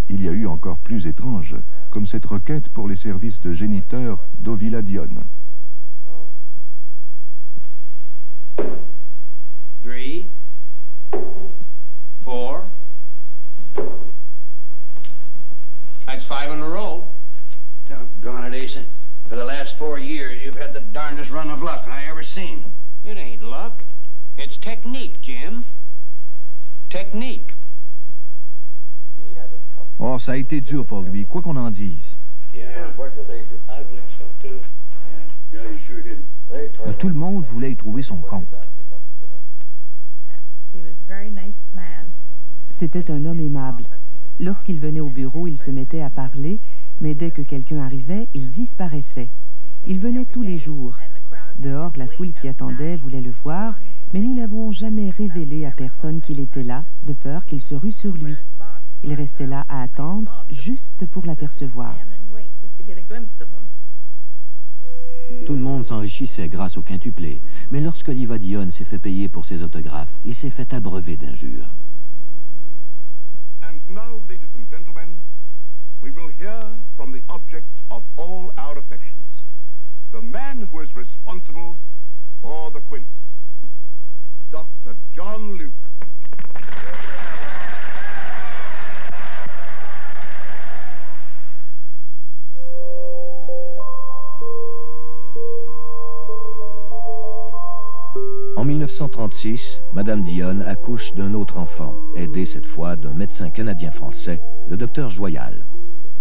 S8: Il y a eu encore plus étrange, comme cette requête pour les services de géniteur d'Ovila Dionne.
S1: 5 in a row. Doggone it, Asa. For the last 4 years, you've had the darndest run of luck I ever seen.
S10: It ain't luck. It's technique, Jim. Technique.
S6: Oh, ça a été dur pour lui, quoi qu'on en dise. Tout le monde voulait y trouver son compte.
S5: C'était un homme aimable. Lorsqu'il venait au bureau, il se mettait à parler, mais dès que quelqu'un arrivait, il disparaissait. Il venait tous les jours. Dehors, la foule qui attendait voulait le voir, mais nous n'avons jamais révélé à personne qu'il était là, de peur qu'il se rue sur lui. Il restait là à attendre, juste pour l'apercevoir.
S4: Tout le monde s'enrichissait grâce au quintuplé, mais lorsque Oliva Dionne s'est fait payer pour ses autographes, il s'est fait abreuver d'injures.
S23: And now, ladies and gentlemen, we will hear from the object of all our affections, the man who is responsible for the quince, Dr. John Luke.
S4: En 1936, Madame Dionne accouche d'un autre enfant, aidée cette fois d'un médecin canadien-français, le docteur Joyal.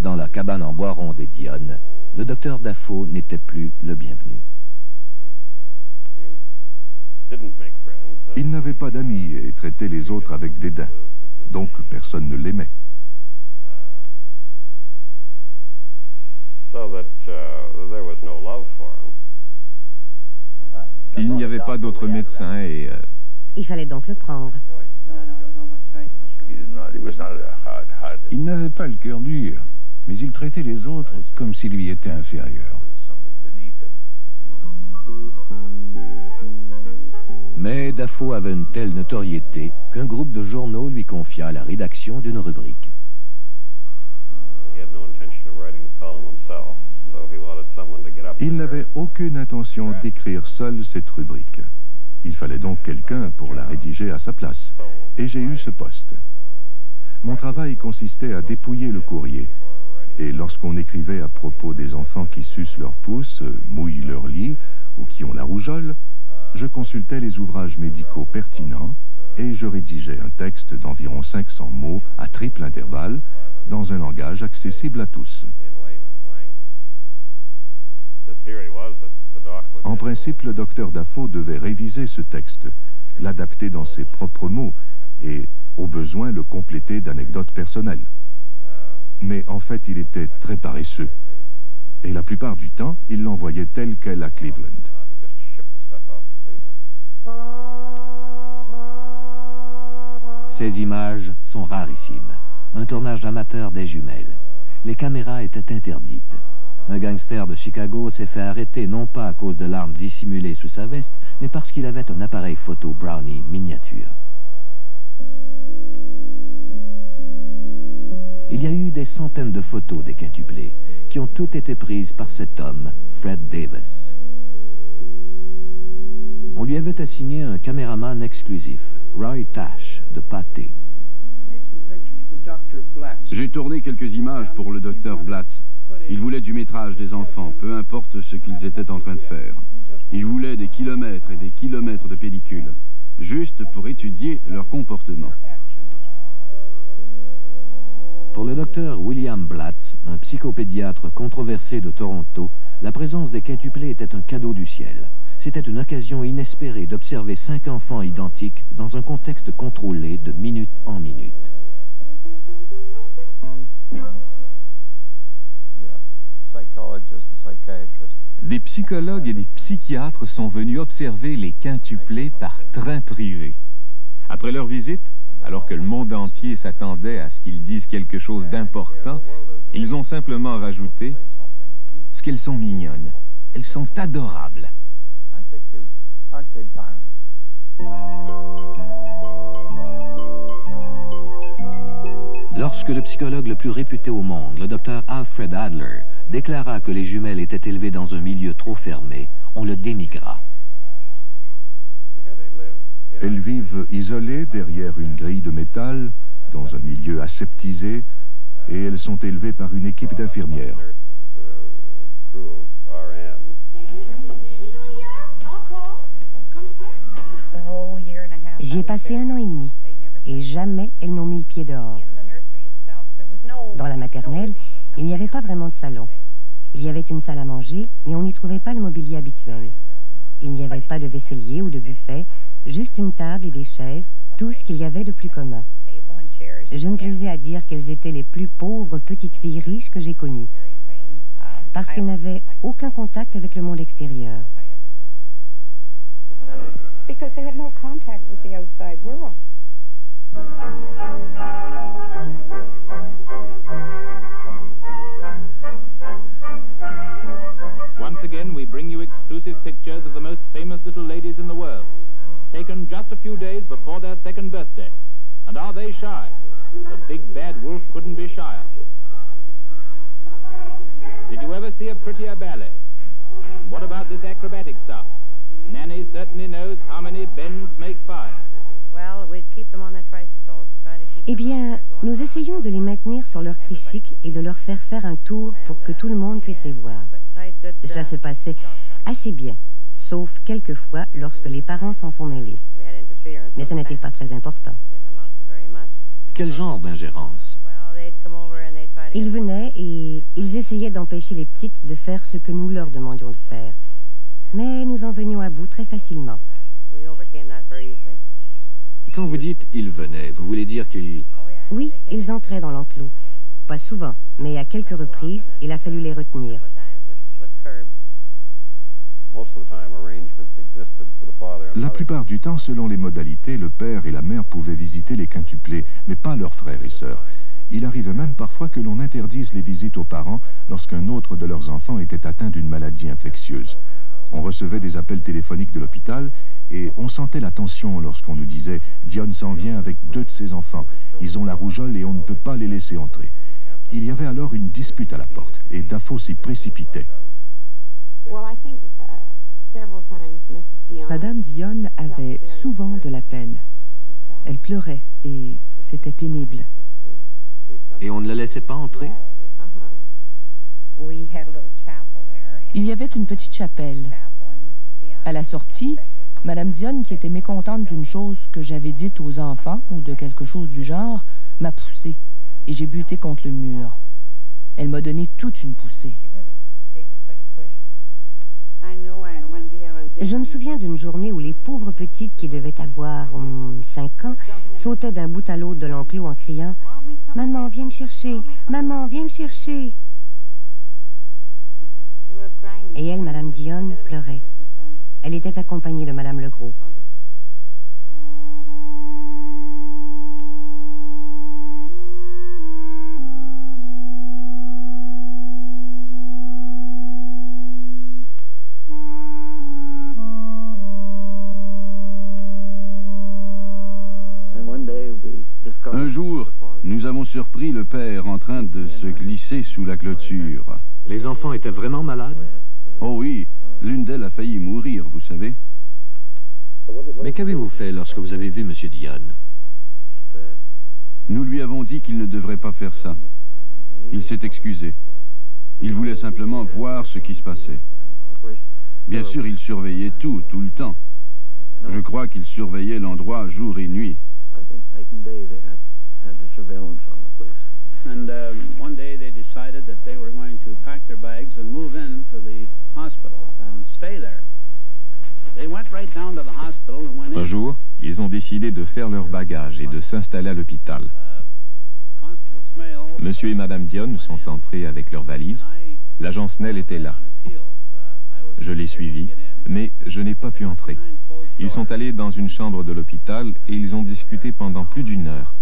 S4: Dans la cabane en bois rond des Dionne, le docteur Dafoe n'était plus le bienvenu.
S12: Il n'avait pas d'amis et traitait les autres avec dédain. Donc personne ne l'aimait.
S8: Il n'y avait pas d'autres médecins et...
S7: Il fallait donc le prendre.
S19: Il n'avait pas le cœur dur, mais il traitait les autres comme s'ils lui étaient inférieurs.
S4: Mais Dafoe avait une telle notoriété qu'un groupe de journaux lui confia la rédaction d'une rubrique.
S12: Il n'avait aucune intention d'écrire seul cette rubrique. Il fallait donc quelqu'un pour la rédiger à sa place, et j'ai eu ce poste. Mon travail consistait à dépouiller le courrier, et lorsqu'on écrivait à propos des enfants qui sucent leurs pouces, mouillent leur lit ou qui ont la rougeole, je consultais les ouvrages médicaux pertinents et je rédigeais un texte d'environ 500 mots à triple intervalle dans un langage accessible à tous. En principe, le docteur Dafoe devait réviser ce texte, l'adapter dans ses propres mots et, au besoin, le compléter d'anecdotes personnelles. Mais en fait, il était très paresseux. Et la plupart du temps, il l'envoyait tel quel à Cleveland.
S4: Ces images sont rarissimes. Un tournage amateur des jumelles. Les caméras étaient interdites. Un gangster de Chicago s'est fait arrêter non pas à cause de l'arme dissimulée sous sa veste, mais parce qu'il avait un appareil photo Brownie miniature. Il y a eu des centaines de photos des quintuplés, qui ont toutes été prises par cet homme, Fred Davis. On lui avait assigné un caméraman exclusif, Roy Tash, de Pâté.
S12: J'ai tourné quelques images pour le docteur Blatz. Il voulait du métrage des enfants, peu importe ce qu'ils étaient en train de faire. Il voulait des kilomètres et des kilomètres de pellicules, juste pour étudier leur comportement.
S4: Pour le docteur William Blatz, un psychopédiatre controversé de Toronto, la présence des quintuplés était un cadeau du ciel. C'était une occasion inespérée d'observer 5 enfants identiques dans un contexte contrôlé de minute en minute.
S8: Des psychologues et des psychiatres sont venus observer les quintuplés par train privé. Après leur visite, alors que le monde entier s'attendait à ce qu'ils disent quelque chose d'important, ils ont simplement rajouté « Ce qu'elles sont mignonnes, elles sont adorables ».
S4: Lorsque le psychologue le plus réputé au monde, le docteur Alfred Adler, déclara que les jumelles étaient élevées dans un milieu trop fermé, on le dénigra.
S12: Elles vivent isolées derrière une grille de métal, dans un milieu aseptisé,
S19: et elles sont élevées par une équipe d'infirmières.
S7: J'y ai passé 1 an et demi, et jamais elles n'ont mis le pied dehors. Dans la maternelle, il n'y avait pas vraiment de salon. Il y avait une salle à manger, mais on n'y trouvait pas le mobilier habituel. Il n'y avait pas de vaisselier ou de buffet, juste une table et des chaises, tout ce qu'il y avait de plus commun. Je me plaisais à dire qu'elles étaient les plus pauvres petites filles riches que j'ai connues, parce qu'elles n'avaient aucun contact avec le monde extérieur.
S13: Because they had no contact with the outside world.
S16: Once again, we bring you exclusive pictures of the most famous little ladies in the world, taken just a few days before their second birthday. And are they shy? The big bad wolf couldn't be shyer. Did you ever see a prettier ballet? What about this acrobatic stuff? Nanny certainly knows how many bends make five.
S18: Well, we'd keep them on their tricycles.
S7: Eh bien, nous essayons de les maintenir sur leur tricycle et de leur faire faire un tour pour que tout le monde puisse les voir. Cela se passait assez bien, sauf quelquefois lorsque les parents s'en sont mêlés. Mais ça n'était pas très important.
S4: Quel genre d'ingérence?
S7: Ils venaient et ils essayaient d'empêcher les petites de faire ce que nous leur demandions de faire. Mais nous en venions à bout très facilement.
S4: Quand vous dites « ils venaient », vous voulez dire qu'ils...
S7: Oui, ils entraient dans l'enclos. Pas souvent, mais à quelques reprises, il a fallu les retenir.
S19: La plupart du temps, selon les modalités, le père et la mère pouvaient visiter les quintuplés, mais pas leurs frères et sœurs. Il arrivait même parfois que l'on interdise les visites aux parents lorsqu'un autre de leurs enfants était atteint d'une maladie infectieuse. On recevait des appels téléphoniques de l'hôpital et on sentait la tension lorsqu'on nous disait « Dionne s'en vient avec 2 de ses enfants. Ils ont la rougeole et on ne peut pas les laisser entrer. » Il y avait alors une dispute à la porte et Dafoe s'y précipitait.
S5: Madame Dionne avait souvent de la peine. Elle pleurait et c'était pénible.
S4: Et on ne la laissait pas entrer?
S22: Il y avait une petite chapelle. À la sortie, Madame Dionne, qui était mécontente d'une chose que j'avais dite aux enfants ou de quelque chose du genre, m'a poussée et j'ai buté contre le mur. Elle m'a donné toute une poussée.
S7: Je me souviens d'une journée où les pauvres petites qui devaient avoir 5 ans sautaient d'un bout à l'autre de l'enclos en criant « Maman, viens me chercher! Maman, viens me chercher! » Et elle, Madame Dionne, pleurait. Elle était accompagnée de Madame Legros.
S12: Un jour, nous avons surpris le père en train de se glisser sous la clôture.
S4: Les enfants étaient vraiment malades?
S12: Oh oui, l'une d'elles a failli mourir, vous savez.
S4: Mais qu'avez-vous fait lorsque vous avez vu M. Dionne?
S12: Nous lui avons dit qu'il ne devrait pas faire ça. Il s'est excusé. Il voulait simplement voir ce qui se passait. Bien sûr, il surveillait tout le temps. Je crois qu'il surveillait l'endroit jour et nuit.
S1: And one day they decided that they were going to pack their bags and move into the hospital and stay there. They went right down to the hospital and went in.
S8: Un jour, ils ont décidé de faire leur bagage et de s'installer à l'hôpital. Monsieur et Madame Dionne sont entrés avec leurs valises. L'agent Snell était là. Je l'ai suivi, mais je n'ai pas pu entrer. Ils sont allés dans une chambre de l'hôpital et ils ont discuté pendant plus d'1 heure.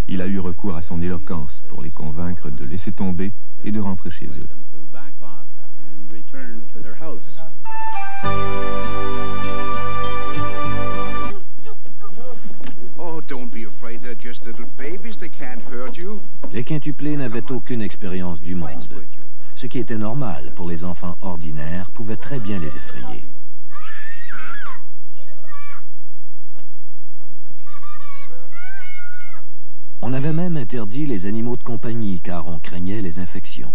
S8: Il a eu recours à son éloquence pour les convaincre de laisser tomber et de rentrer chez eux.
S4: Les quintuplés n'avaient aucune expérience du monde. Ce qui était normal pour les enfants ordinaires pouvait très bien les effrayer. On avait même interdit les animaux de compagnie car on craignait les infections.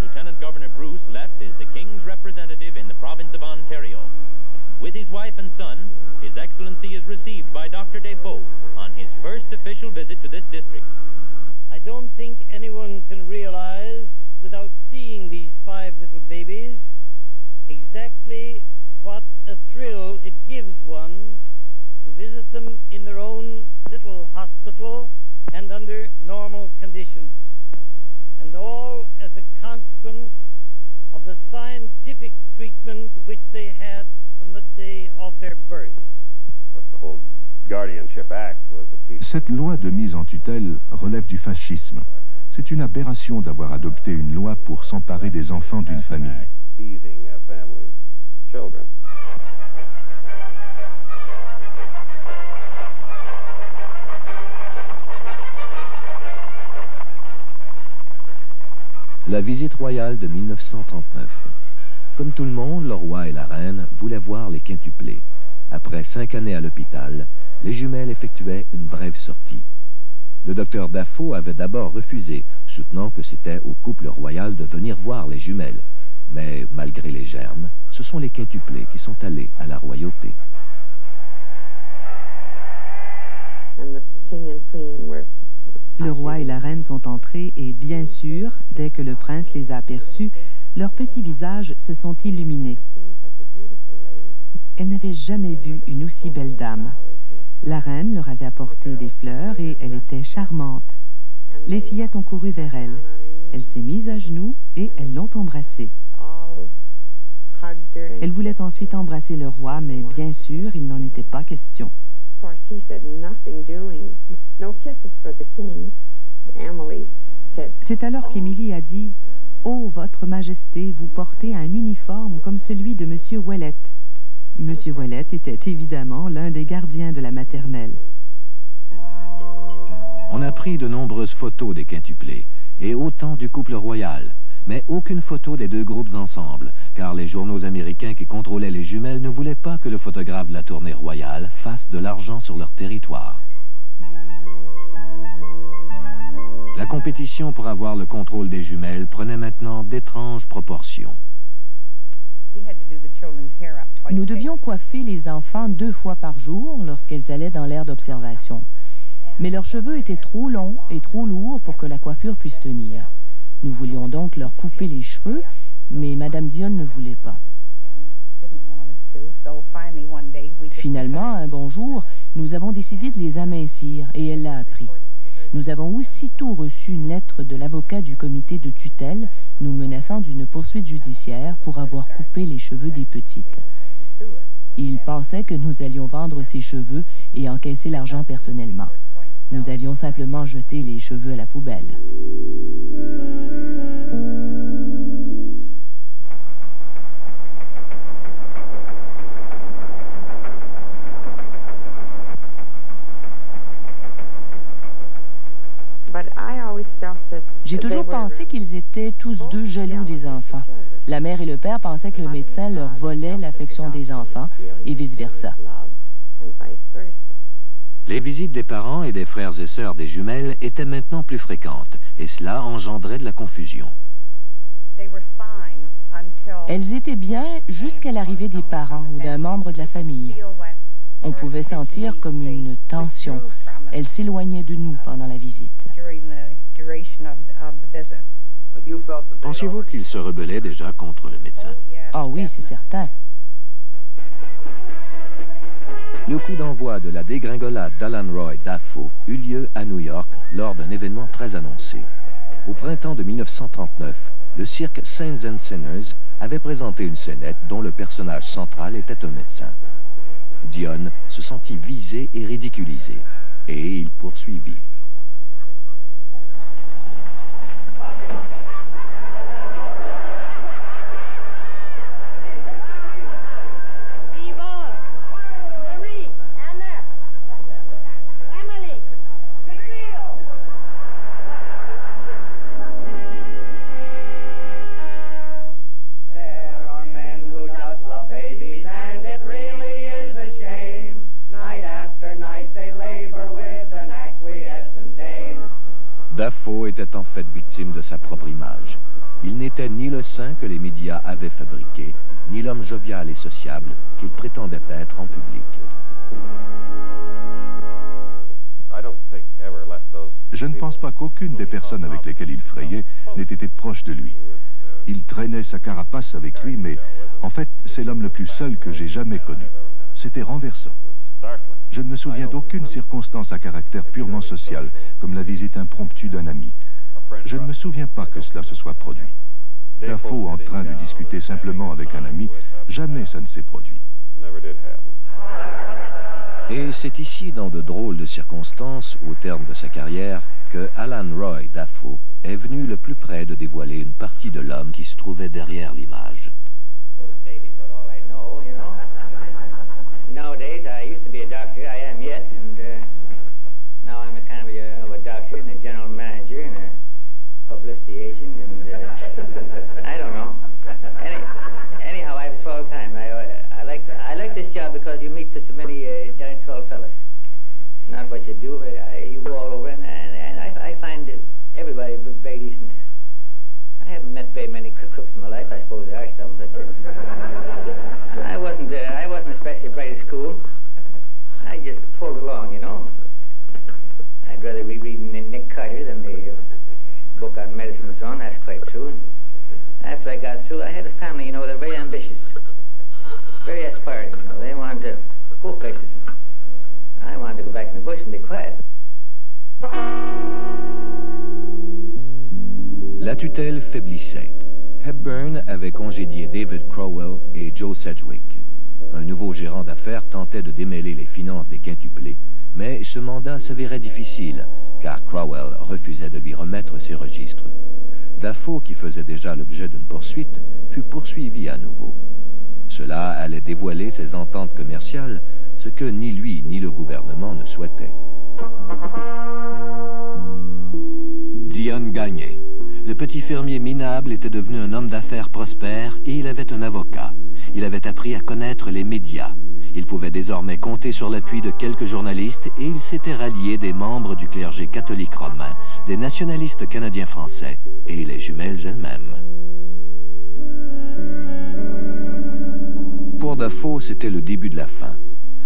S2: Lieutenant Governor Bruce left as the King's representative in the province of Ontario. With his wife and son, His Excellency is received by Dr. Defoe on his first official visit to this district.
S9: I don't think anyone can realize, without seeing these 5 little babies, exactly what a thrill it gives one to visit them in their own little hospital and under normal conditions. And all as a consequence of the scientific treatment which they had from the day of their birth.
S17: Cette loi de mise en tutelle relève du fascisme. C'est une aberration d'avoir adopté une loi pour s'emparer des enfants d'une famille.
S4: La visite royale de 1939. Comme tout le monde, le roi et la reine voulaient voir les quintuplés. Après 5 années à l'hôpital, les jumelles effectuaient une brève sortie. Le docteur Dafoe avait d'abord refusé, soutenant que c'était au couple royal de venir voir les jumelles. Mais malgré les germes, ce sont les quintuplés qui sont allés à la royauté.
S5: Le roi et la reine sont entrés et, bien sûr, dès que le prince les a aperçus, leurs petits visages se sont illuminés. Elle n'avait jamais vu une aussi belle dame. La reine leur avait apporté des fleurs et elle était charmante. Les fillettes ont couru vers elle. Elle s'est mise à genoux et elles l'ont embrassée. Elle voulait ensuite embrasser le roi, mais bien sûr, il n'en était pas question. C'est alors qu'Émilie a dit « Oh, votre Majesté, vous portez un uniforme comme celui de Monsieur Ouellet. » Monsieur Ouellet était évidemment l'un des gardiens de la maternelle.
S4: On a pris de nombreuses photos des quintuplés, et autant du couple royal, mais aucune photo des 2 groupes ensemble, car les journaux américains qui contrôlaient les jumelles ne voulaient pas que le photographe de la tournée royale fasse de l'argent sur leur territoire. La compétition pour avoir le contrôle des jumelles prenait maintenant d'étranges proportions.
S22: Nous devions coiffer les enfants 2 fois par jour lorsqu'elles allaient dans l'aire d'observation. Mais leurs cheveux étaient trop longs et trop lourds pour que la coiffure puisse tenir. Nous voulions donc leur couper les cheveux, mais Madame Dionne ne voulait pas. Finalement, un bon jour, nous avons décidé de les amincir et elle l'a appris. Nous avons aussitôt reçu une lettre de l'avocat du comité de tutelle nous menaçant d'une poursuite judiciaire pour avoir coupé les cheveux des petites. Il pensait que nous allions vendre ces cheveux et encaisser l'argent personnellement. Nous avions simplement jeté les cheveux à la poubelle. J'ai toujours pensé qu'ils étaient tous 2 jaloux des enfants. La mère et le père pensaient que le médecin leur volait l'affection des enfants et vice-versa.
S4: Les visites des parents et des frères et sœurs des jumelles étaient maintenant plus fréquentes et cela engendrait de la confusion.
S22: Elles étaient bien jusqu'à l'arrivée des parents ou d'un membre de la famille. On pouvait sentir comme une tension. Elles s'éloignaient de nous pendant la visite.
S4: Pensiez-vous qu'ils se rebellaient déjà contre le médecin?
S22: Ah oui, c'est certain.
S4: Le coup d'envoi de la dégringolade d'Alan Roy Dafoe eut lieu à New York lors d'un événement très annoncé. Au printemps de 1939, le cirque Saints and Sinners avait présenté une scénette dont le personnage central était un médecin. Dionne se sentit visé et ridiculisé, et il poursuivit.
S9: There are men who just love
S4: en fait victime de sa propre image. Il n'était ni le saint que les médias avaient fabriqué, ni l'homme jovial et sociable qu'il prétendait être en public.
S17: Je ne pense pas qu'aucune des personnes avec lesquelles il frayait n'ait été proche de lui. Il traînait sa carapace avec lui, mais en fait, c'est l'homme le plus seul que j'ai jamais connu. C'était renversant. Je ne me souviens d'aucune circonstance à caractère purement social, comme la visite impromptue d'un ami. Je ne me souviens pas que cela se soit produit. Dafoe en train de discuter simplement avec un ami, jamais ça ne s'est produit.
S4: Et c'est ici, dans de drôles de circonstances, au terme de sa carrière, que Alan Roy Dafoe est venu le plus près de dévoiler une partie de l'homme qui se trouvait derrière l'image.
S18: Nowadays, I used to be a doctor, I am yet, and now I'm a kind of a doctor and a general manager and a publicity agent, and I don't know. Anyhow, I have a swell time. I like this job because you meet such many darn swell fellas. It's not what you do, but you go all over, and I find everybody very decent. I haven't met very many crooks in my life. I suppose there are some, but I wasn't especially bright at school. I just pulled along, you know. I'd rather be reading Nick Carter than the book on medicine and so on. That's quite true. And after I got through, I had a family, you know. They're very ambitious, very aspiring. You know, they wanted to go places. I wanted to go back in the bush and be quiet.
S4: La tutelle faiblissait. Hepburn avait congédié David Crowell et Joe Sedgwick. Un nouveau gérant d'affaires tentait de démêler les finances des quintuplés, mais ce mandat s'avérait difficile, car Crowell refusait de lui remettre ses registres. Dafoe, qui faisait déjà l'objet d'une poursuite, fut poursuivi à nouveau. Cela allait dévoiler ses ententes commerciales, ce que ni lui ni le gouvernement ne souhaitaient. Dion gagnait. Le petit fermier minable était devenu un homme d'affaires prospère et il avait un avocat. Il avait appris à connaître les médias. Il pouvait désormais compter sur l'appui de quelques journalistes et il s'était rallié des membres du clergé catholique romain, des nationalistes canadiens-français et les jumelles elles-mêmes. Pour Dafoe, c'était le début de la fin.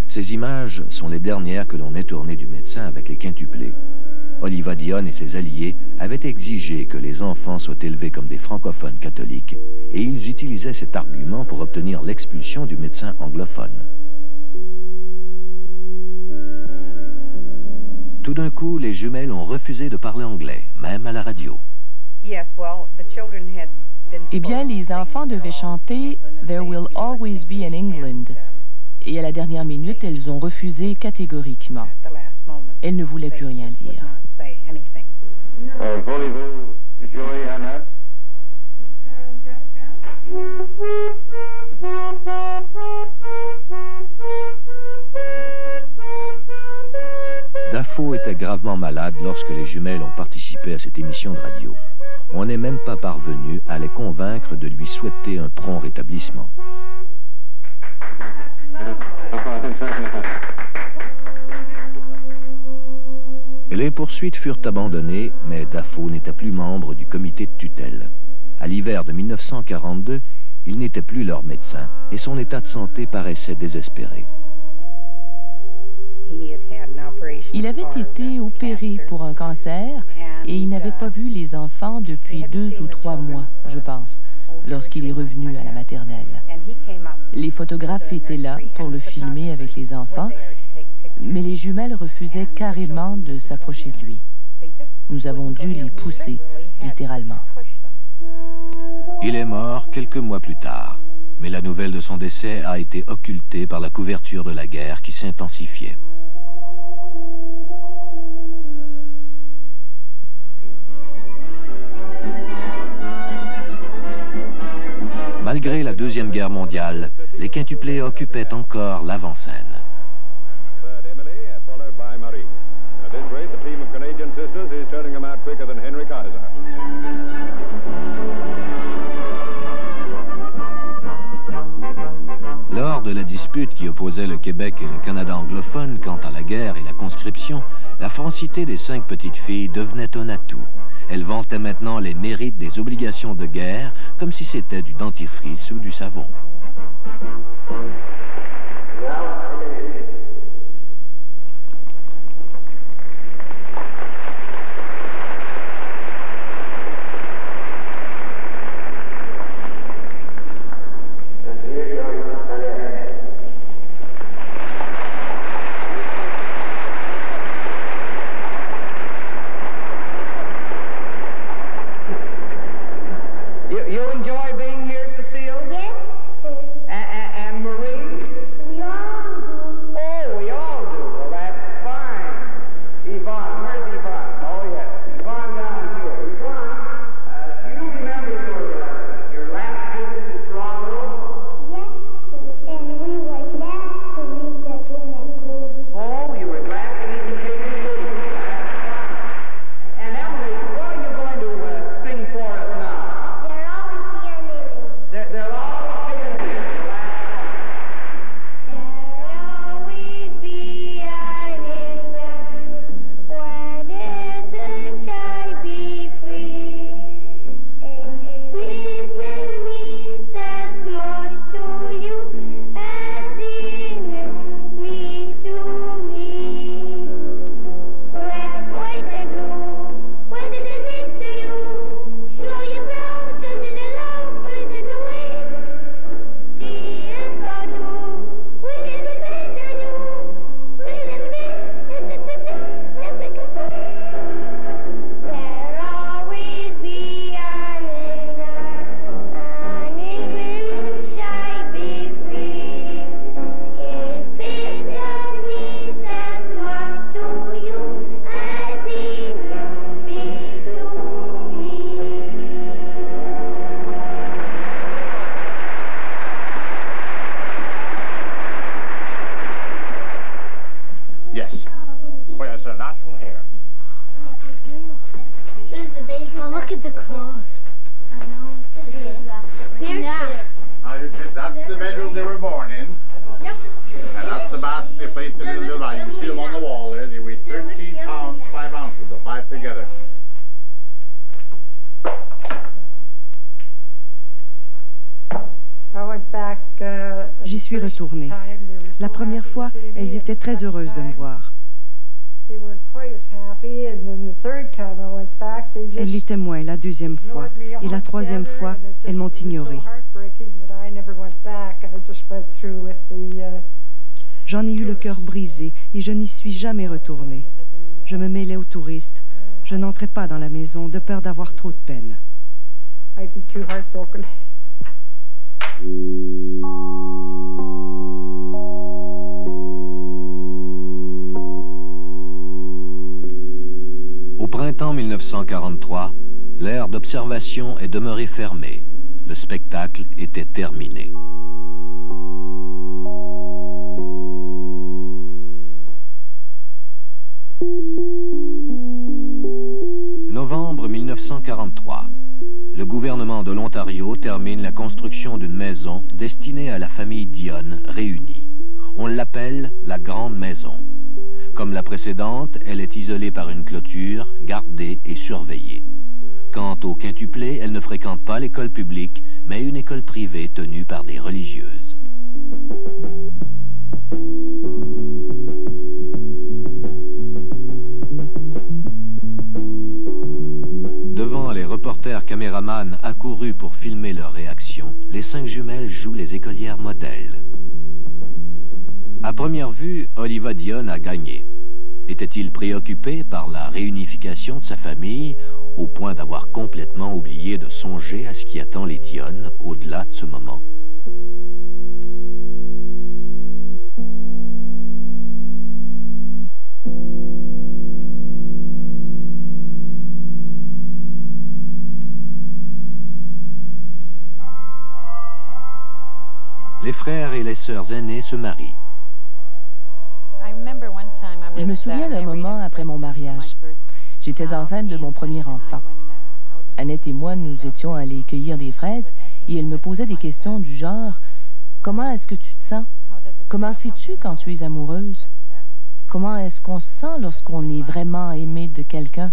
S4: Ces images sont les dernières que l'on ait tournées du médecin avec les quintuplés. Oliva Dion et ses alliés avaient exigé que les enfants soient élevés comme des francophones catholiques et ils utilisaient cet argument pour obtenir l'expulsion du médecin anglophone. Tout d'un coup, les jumelles ont refusé de parler anglais, même à la radio.
S22: Eh bien, les enfants devaient chanter « There will always be an England ». Et à la dernière minute, elles ont refusé catégoriquement. Elles ne voulaient plus rien dire.
S3: Voulez-vous jouer un note?
S4: Dafoe était gravement malade lorsque les jumelles ont participé à cette émission de radio. On n'est même pas parvenu à les convaincre de lui souhaiter un prompt rétablissement. Les poursuites furent abandonnées, mais Dafoe n'était plus membre du comité de tutelle. À l'hiver de 1942, il n'était plus leur médecin et son état de santé paraissait désespéré.
S22: Il avait été opéré pour un cancer et il n'avait pas vu les enfants depuis 2 ou 3 mois, je pense, lorsqu'il est revenu à la maternelle. Les photographes étaient là pour le filmer avec les enfants, mais les jumelles refusaient carrément de s'approcher de lui. Nous avons dû les pousser, littéralement.
S4: Il est mort quelques mois plus tard, mais la nouvelle de son décès a été occultée par la couverture de la guerre qui s'intensifiait. Malgré la Deuxième Guerre mondiale, les quintuplés occupaient encore l'avant-scène. Lors de la dispute qui opposait le Québec et le Canada anglophone quant à la guerre et la conscription, la francité des 5 petites filles devenait un atout. Elles vantaient maintenant les mérites des obligations de guerre comme si c'était du dentifrice ou du savon.
S14: You enjoy being here, Cecile? Yes, sir. And Marie? We all do. Oh, we all do. Well, that's fine. Yvonne, where's Yvonne? Oh, yes. Yvonne down here. Yvonne, do you remember your last visit to Toronto? Yes, sir. And we were glad to meet the king and queen. Oh, you were glad to meet the king and queen. That's fine. And Emily, what are you going to sing for us now? They're always being here. There'll always be an England where the sunshine be free. England means as much to you as England means to me. Red, white, and blue, what does it mean to you? Show you round, show you the love, put it in the way.
S3: Yes. Well, it's a natural hair.
S20: Well, look at the clothes. I know. There's
S3: That's the bedroom they were born in. Yep. And that's the basket they placed them in the line. You see them on the wall there. They weigh 13 pounds, 5 ounces, the 5 together.
S21: J'y suis retournée. La première fois, elles étaient très heureuses de me voir. Elles l'étaient moins la deuxième fois. Et la troisième fois, elles m'ont ignorée. J'en ai eu le cœur brisé et je n'y suis jamais retournée. Je me mêlais aux touristes. Je n'entrais pas dans la maison de peur d'avoir trop de peine.
S4: Au printemps 1943, l'aire d'observation est demeurée fermée. Le spectacle était terminé. Novembre 1943. Le gouvernement de l'Ontario termine la construction d'une maison destinée à la famille Dionne réunie. On l'appelle la Grande Maison. Comme la précédente, elle est isolée par une clôture, gardée et surveillée. Quant aux quintuplés, elle ne fréquente pas l'école publique, mais une école privée tenue par des religieuses. Devant les reporters caméramans accourus pour filmer leur réaction, les 5 jumelles jouent les écolières modèles. À première vue, Oliva Dionne a gagné. Était-il préoccupé par la réunification de sa famille, au point d'avoir complètement oublié de songer à ce qui attend les Dionne au-delà de ce moment? Les frères et les sœurs aînées se marient.
S22: Je me souviens d'un moment après mon mariage. J'étais enceinte de mon premier enfant. Annette et moi, nous étions allés cueillir des fraises et elle me posait des questions du genre « Comment est-ce que tu te sens? Comment sais-tu quand tu es amoureuse? Comment est-ce qu'on se sent lorsqu'on est vraiment aimé de quelqu'un?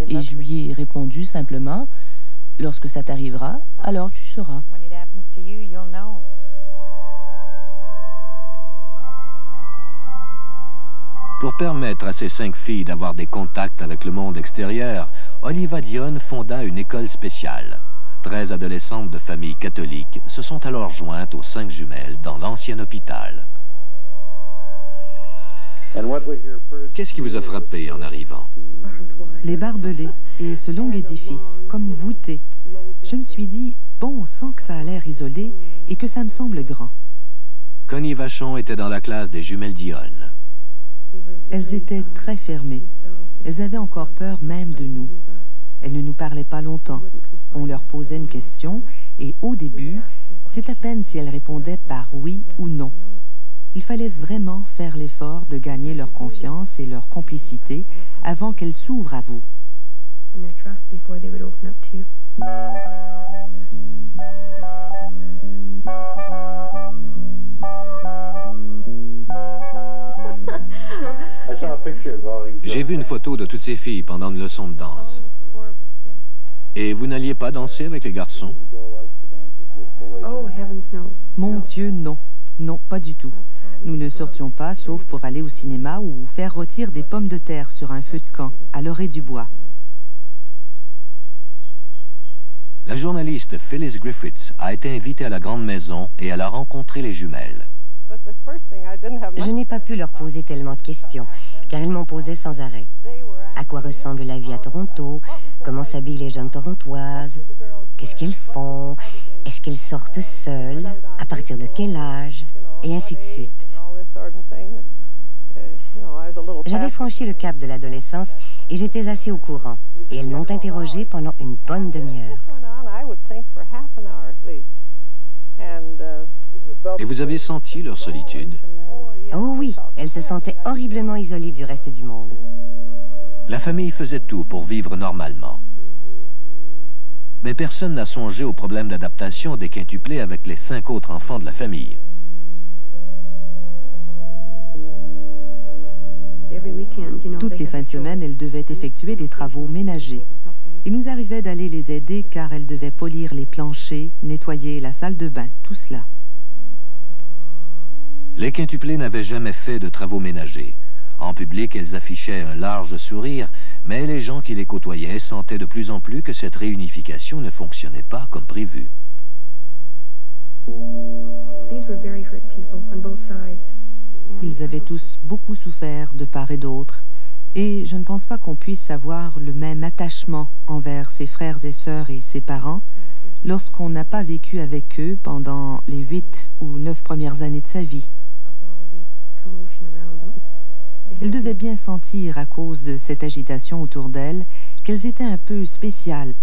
S22: Et je lui ai répondu simplement, lorsque ça t'arrivera, alors tu sauras.
S4: Pour permettre à ces 5 filles d'avoir des contacts avec le monde extérieur, Oliva Dionne fonda une école spéciale. 13 adolescentes de familles catholiques se sont alors jointes aux 5 jumelles dans l'ancien hôpital. Qu'est-ce qui vous a frappé en arrivant?
S5: Les barbelés et ce long édifice, comme voûté. Je me suis dit, bon, on sent que ça a l'air isolé et que ça me semble grand.
S4: Connie Vachon était dans la classe des jumelles Dionne.
S5: Elles étaient très fermées. Elles avaient encore peur même de nous. Elles ne nous parlaient pas longtemps. On leur posait une question et au début, c'est à peine si elles répondaient par oui ou non. Il fallait vraiment faire l'effort de gagner leur confiance et leur complicité avant qu'elles s'ouvrent à vous.
S4: J'ai vu une photo de toutes ces filles pendant une leçon de danse. Et vous n'alliez pas danser avec les garçons?
S5: Mon Dieu, non. Non, pas du tout. Nous ne sortions pas, sauf pour aller au cinéma ou faire rôtir des pommes de terre sur un feu de camp, à l'orée du bois.
S4: La journaliste Phyllis Griffiths a été invitée à la grande maison et elle a rencontré les jumelles.
S7: Je n'ai pas pu leur poser tellement de questions, car elles m'en posaient sans arrêt. À quoi ressemble la vie à Toronto? Comment s'habillent les jeunes torontoises? Qu'est-ce qu'elles font? Est-ce qu'elles sortent seules? À partir de quel âge? Et ainsi de suite. J'avais franchi le cap de l'adolescence et j'étais assez au courant. Et elles m'ont interrogée pendant une bonne demi-heure.
S4: Et vous avez senti leur solitude?
S7: Oh oui, elles se sentaient horriblement isolées du reste du monde.
S4: La famille faisait tout pour vivre normalement. Mais personne n'a songé au problème d'adaptation des quintuplés avec les 5 autres enfants de la famille.
S5: Toutes les fins de semaine, elles devaient effectuer des travaux ménagers. Il nous arrivait d'aller les aider car elles devaient polir les planchers, nettoyer la salle de bain, tout cela.
S4: Les quintuplés n'avaient jamais fait de travaux ménagers. En public, elles affichaient un large sourire, mais les gens qui les côtoyaient sentaient de plus en plus que cette réunification ne fonctionnait pas comme prévu.
S5: Ils avaient tous beaucoup souffert de part et d'autre, et je ne pense pas qu'on puisse avoir le même attachement envers ses frères et sœurs et ses parents lorsqu'on n'a pas vécu avec eux pendant les 8 ou 9 premières années de sa vie. Elles devaient bien sentir, à cause de cette agitation autour d'elles, qu'elles étaient un peu spéciales.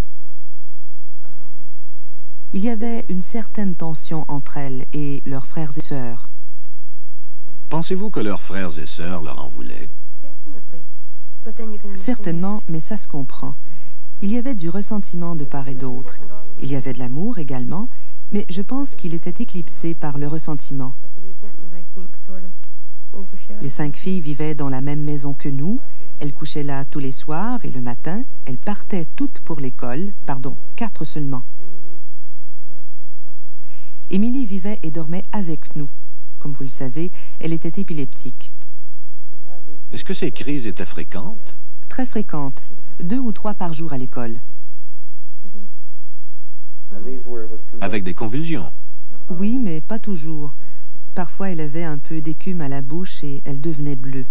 S5: Il y avait une certaine tension entre elles et leurs frères et sœurs.
S4: Pensez-vous que leurs frères et sœurs leur en voulaient?
S5: Certainement, mais ça se comprend. Il y avait du ressentiment de part et d'autre. Il y avait de l'amour également, mais je pense qu'il était éclipsé par le ressentiment. Les 5 filles vivaient dans la même maison que nous. Elles couchaient là tous les soirs et le matin, elles partaient toutes pour l'école. Pardon, 4 seulement. Émilie vivait et dormait avec nous. Comme vous le savez, elle était épileptique.
S4: Est-ce que ces crises étaient fréquentes?
S5: Très fréquentes. 2 ou 3 par jour à l'école.
S4: Avec des convulsions?
S5: Oui, mais pas toujours. Parfois, elle avait un peu d'écume à la bouche et elle devenait bleue.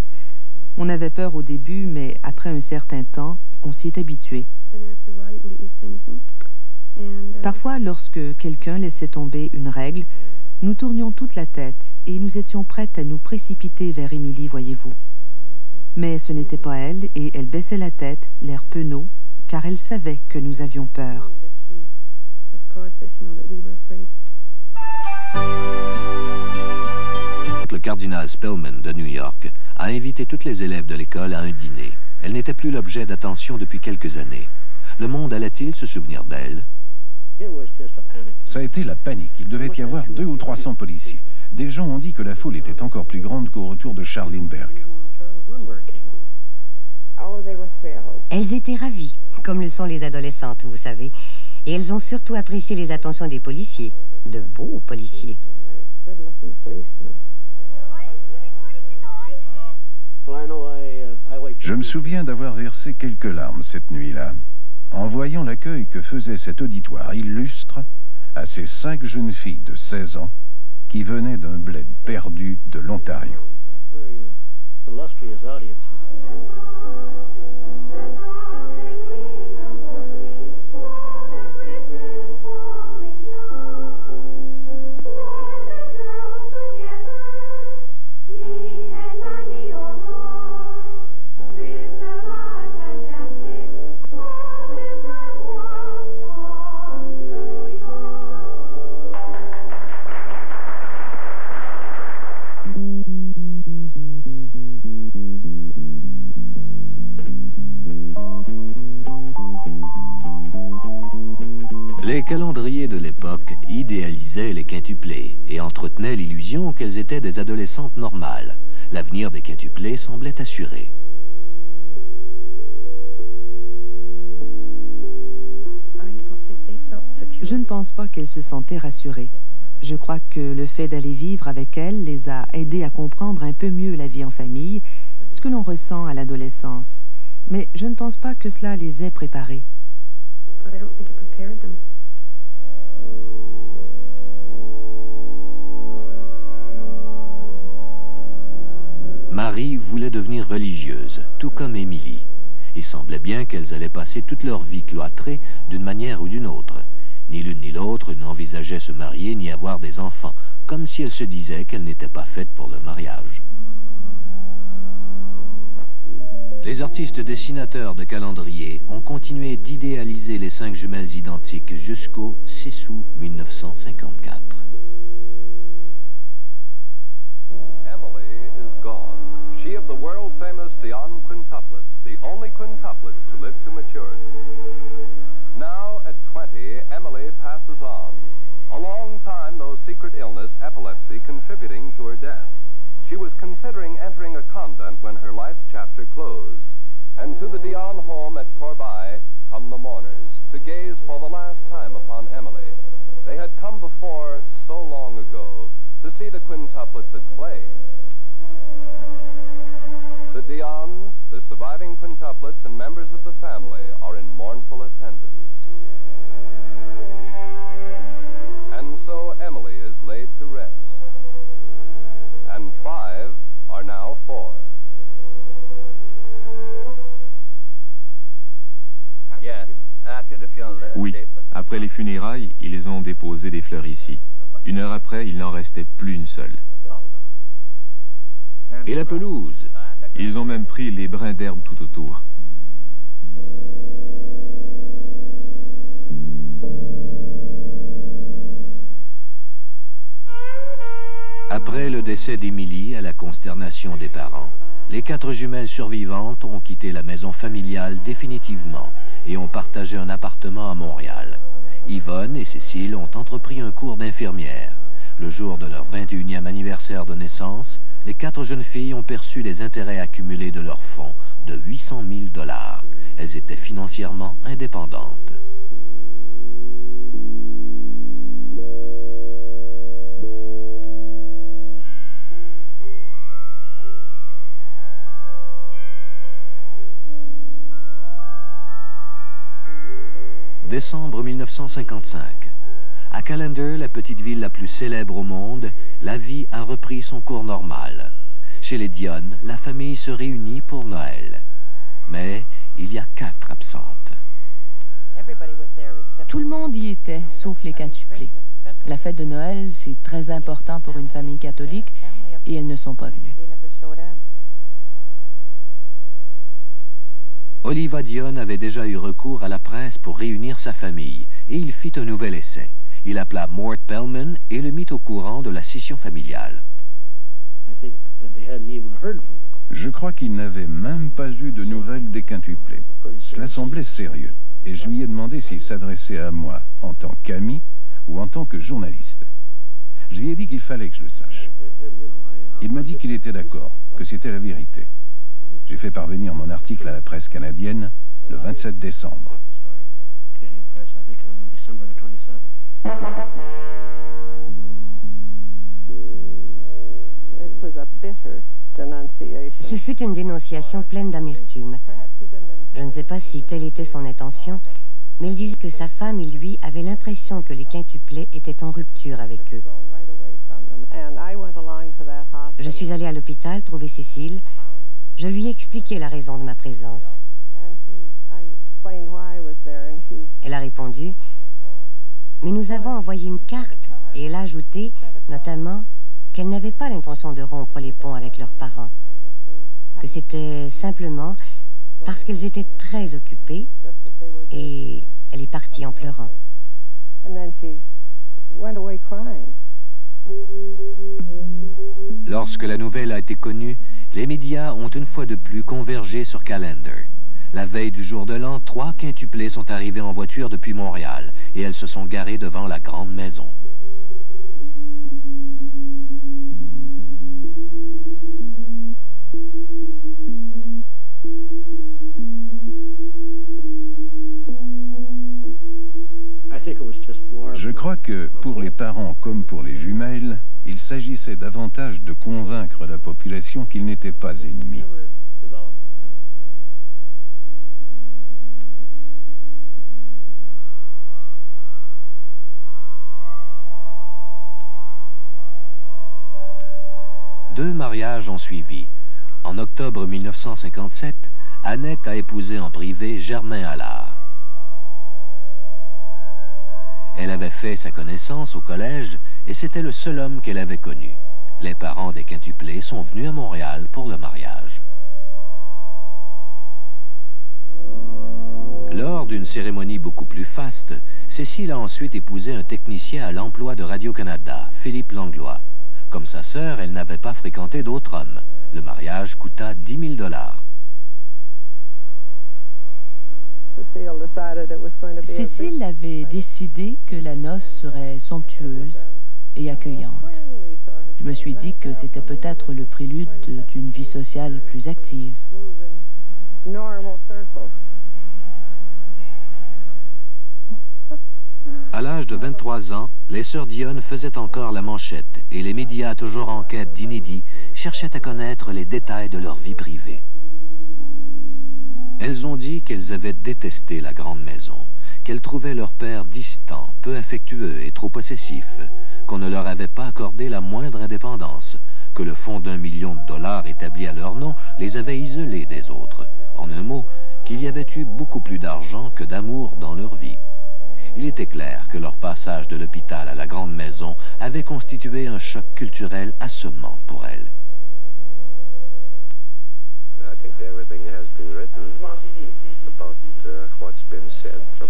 S5: On avait peur au début, mais après un certain temps, on s'y est habitué. Parfois, lorsque quelqu'un laissait tomber une règle, nous tournions toute la tête et nous étions prêtes à nous précipiter vers Émilie, voyez-vous. Mais ce n'était pas elle et elle baissait la tête, l'air penaud, car elle savait que nous avions peur.
S4: Le cardinal Spellman de New York a invité toutes les élèves de l'école à un dîner. Elle n'était plus l'objet d'attention depuis quelques années. Le monde allait-il se souvenir d'elle?
S19: Ça a été la panique. Il devait y avoir 200 ou 300 policiers. Des gens ont dit que la foule était encore plus grande qu'au retour de Charles Lindbergh.
S7: Elles étaient ravies, comme le sont les adolescentes, vous savez. Et elles ont surtout apprécié les attentions des policiers, de beaux policiers.
S19: Je me souviens d'avoir versé quelques larmes cette nuit-là, en voyant l'accueil que faisait cet auditoire illustre à ces 5 jeunes filles de 16 ans qui venaient d'un bled perdu de l'Ontario.
S10: Les calendriers de l'époque idéalisaient les quintuplés et entretenaient l'illusion qu'elles étaient des adolescentes normales. L'avenir des quintuplés semblait assuré.
S5: Je ne pense pas qu'elles se sentaient rassurées. Je crois que le fait d'aller vivre avec elles les a aidées à comprendre un peu mieux la vie en famille, ce que l'on ressent à l'adolescence. Mais je ne pense pas que cela les ait préparées.
S10: Marie voulait devenir religieuse, tout comme Émilie. Il semblait bien qu'elles allaient passer toute leur vie cloîtrées d'une manière ou d'une autre. Ni l'une ni l'autre n'envisageait se marier ni avoir des enfants, comme si elles se disaient qu'elles n'étaient pas faites pour le mariage. Les artistes dessinateurs de calendrier ont continué d'idéaliser les 5 jumelles identiques jusqu'au 6 août 1954.
S11: Emily is gone. She of the world-famous Dionne quintuplets, the only quintuplets to live to maturity. Now, at 20, Emily passes on. A long time, though secret illness, epilepsy, contributing to her death. She was considering entering a convent when her life's chapter closed. And to the Dionne home at Corbeil come the mourners, to gaze for the last time upon Emily. They had come before so long ago to see the quintuplets at play. The Dionnes, the surviving quintuplets, and members of the family are in mournful attendance. And so Emily is laid to rest. And 5 are now 4.
S8: Oui, après les funérailles, ils ont déposé des fleurs ici. 1 heure après, il n'en restait plus une seule.
S10: Et la pelouse?
S8: Ils ont même pris les brins d'herbe tout autour.
S10: Après le décès d'Émilie, à la consternation des parents, les 4 jumelles survivantes ont quitté la maison familiale définitivement et ont partagé un appartement à Montréal. Yvonne et Cécile ont entrepris un cours d'infirmière. Le jour de leur 21e anniversaire de naissance, les 4 jeunes filles ont perçu les intérêts accumulés de leur fonds de 800 000 $. Elles étaient financièrement indépendantes. Décembre 1955. À Callander, la petite ville la plus célèbre au monde, la vie a repris son cours normal. Chez les Dionne, la famille se réunit pour Noël. Mais il y a 4 absentes.
S22: Tout le monde y était, sauf les quintuplés. La fête de Noël, c'est très important pour une famille catholique, et elles ne sont pas venues.
S10: Oliva Dionne avait déjà eu recours à la presse pour réunir sa famille, et il fit un nouvel essai. Il appela Mort Pellman et le mit au courant de la scission familiale.
S19: Je crois qu'ils n'avaient même pas eu de nouvelles des quintuplés. Cela semblait sérieux. et je lui ai demandé s'il s'adressait à moi en tant qu'ami ou en tant que journaliste. Je lui ai dit qu'il fallait que je le sache. Il m'a dit qu'il était d'accord, que c'était la vérité. J'ai fait parvenir mon article à la presse canadienne le 27 décembre.
S7: Ce fut une dénonciation pleine d'amertume. Je ne sais pas si telle était son intention, mais il disait que sa femme et lui avaient l'impression que les quintuplés étaient en rupture avec eux. Je suis allée à l'hôpital trouver Cécile. Je lui ai expliqué la raison de ma présence. Elle a répondu, mais nous avons envoyé une carte et elle a ajouté, notamment, qu'elle n'avait pas l'intention de rompre les ponts avec leurs parents, que c'était simplement parce qu'elles étaient très occupées et elle est partie en pleurant.
S10: Lorsque la nouvelle a été connue, les médias ont une fois de plus convergé sur Callender. La veille du jour de l'an, 3 quintuplés sont arrivés en voiture depuis Montréal et elles se sont garées devant la grande maison.
S19: Je crois que, pour les parents comme pour les jumelles, il s'agissait davantage de convaincre la population qu'ils n'étaient pas ennemis.
S10: Deux mariages ont suivi. En octobre 1957, Annette a épousé en privé Germain Allard. Elle avait fait sa connaissance au collège et c'était le seul homme qu'elle avait connu. Les parents des quintuplés sont venus à Montréal pour le mariage. Lors d'une cérémonie beaucoup plus faste, Cécile a ensuite épousé un technicien à l'emploi de Radio-Canada, Philippe Langlois. Comme sa sœur, elle n'avait pas fréquenté d'autres hommes. Le mariage coûta 10 000 $.
S22: Cécile avait décidé que la noce serait somptueuse et accueillante. Je me suis dit que c'était peut-être le prélude d'une vie sociale plus active.
S10: À l'âge de 23 ans, les sœurs Dionne faisaient encore la manchette et les médias, toujours en quête d'inédits, cherchaient à connaître les détails de leur vie privée. Elles ont dit qu'elles avaient détesté la grande maison, qu'elles trouvaient leur père distant, peu affectueux et trop possessif, qu'on ne leur avait pas accordé la moindre indépendance, que le fonds d'1 million de dollars établi à leur nom les avait isolés des autres. En un mot, qu'il y avait eu beaucoup plus d'argent que d'amour dans leur vie. Il était clair que leur passage de l'hôpital à la grande maison avait constitué un choc culturel assommant pour elles.
S11: I think everything has been written about what's been said from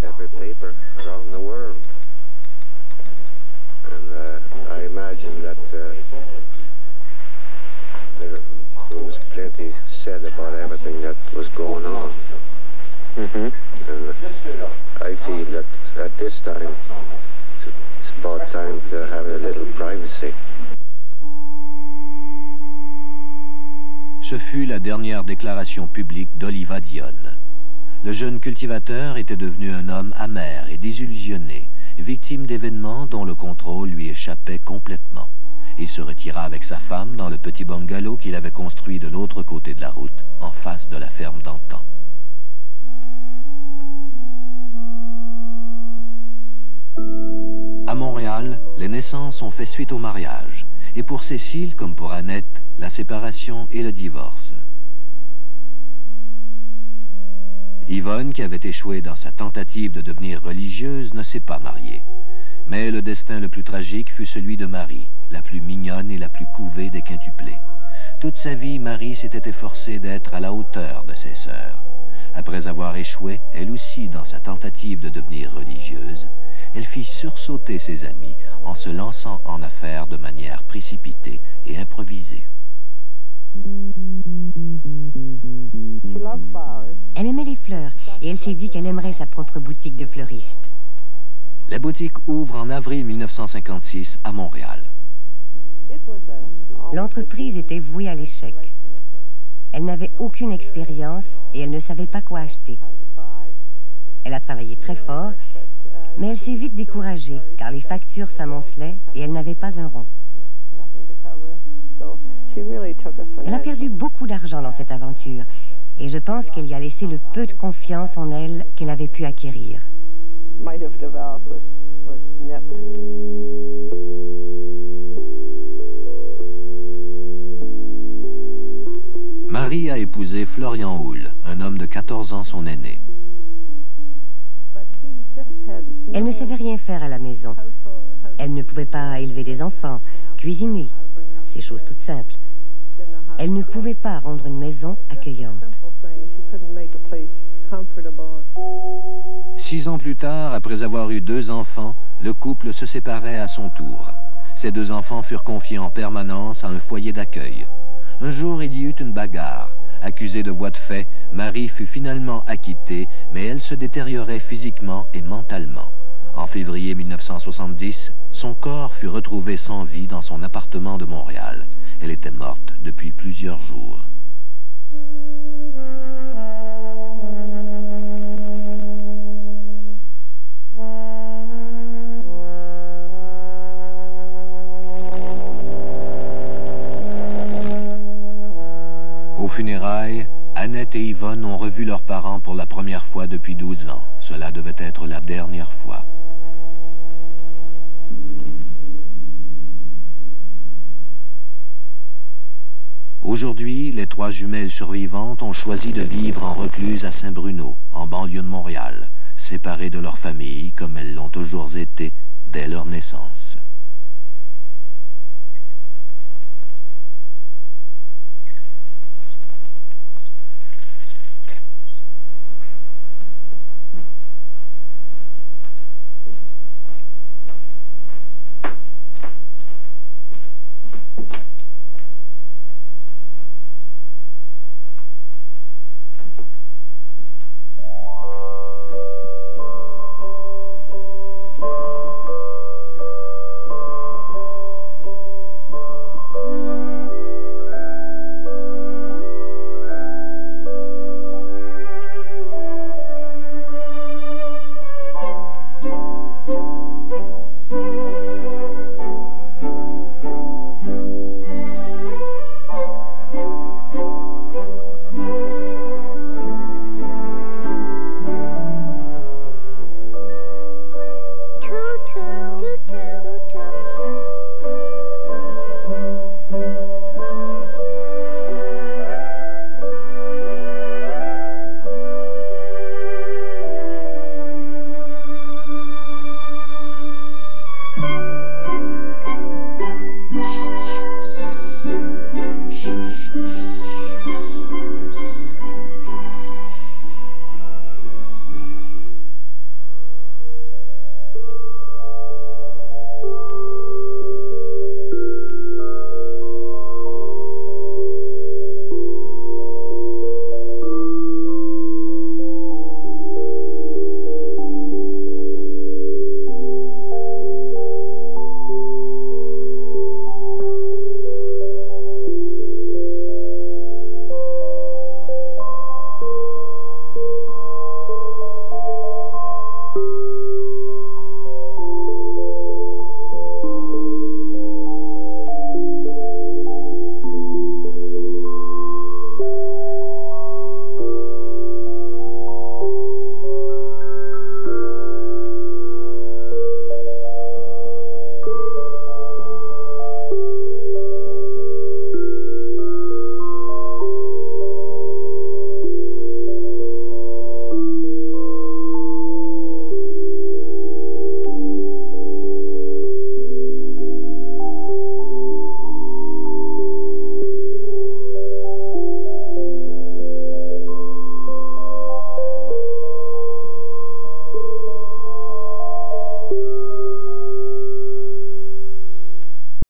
S11: every paper around the world. And I imagine that there was plenty said about everything that was going on. And I feel that at this time it's about time to have a little privacy.
S10: Ce fut la dernière déclaration publique d'Oliva Dionne. Le jeune cultivateur était devenu un homme amer et désillusionné, victime d'événements dont le contrôle lui échappait complètement. Il se retira avec sa femme dans le petit bungalow qu'il avait construit de l'autre côté de la route, en face de la ferme d'antan. À Montréal, les naissances ont fait suite au mariage. Et pour Cécile, comme pour Annette, la séparation et le divorce. Yvonne, qui avait échoué dans sa tentative de devenir religieuse, ne s'est pas mariée. Mais le destin le plus tragique fut celui de Marie, la plus mignonne et la plus couvée des quintuplés. Toute sa vie, Marie s'était efforcée d'être à la hauteur de ses sœurs. Après avoir échoué, elle aussi, dans sa tentative de devenir religieuse, elle fit sursauter ses amis en se lançant en affaires de manière précipitée et improvisée.
S7: Elle aimait les fleurs et elle s'est dit qu'elle aimerait sa propre boutique de fleuriste.
S10: La boutique ouvre en avril 1956 à Montréal.
S7: L'entreprise était vouée à l'échec. Elle n'avait aucune expérience et elle ne savait pas quoi acheter. Elle a travaillé très fort, mais elle s'est vite découragée car les factures s'amoncelaient et elle n'avait pas un rond. Elle a perdu beaucoup d'argent dans cette aventure et je pense qu'elle y a laissé le peu de confiance en elle qu'elle avait pu acquérir.
S10: Marie a épousé Florian Houle, un homme de 14 ans son aîné.
S7: Elle ne savait rien faire à la maison. Elle ne pouvait pas élever des enfants, cuisiner, ces choses toutes simples. Elle ne pouvait pas rendre une maison accueillante.
S10: 6 ans plus tard, après avoir eu 2 enfants, le couple se séparait à son tour. Ces 2 enfants furent confiés en permanence à un foyer d'accueil. Un jour, il y eut une bagarre. Accusée de voies de fait, Marie fut finalement acquittée, mais elle se détériorait physiquement et mentalement. En février 1970, son corps fut retrouvé sans vie dans son appartement de Montréal. Elle était morte depuis plusieurs jours. Aux funérailles, Annette et Yvonne ont revu leurs parents pour la première fois depuis 12 ans. Cela devait être la dernière fois. Aujourd'hui, les 3 jumelles survivantes ont choisi de vivre en recluse à Saint-Bruno, en banlieue de Montréal, séparées de leur famille comme elles l'ont toujours été dès leur naissance.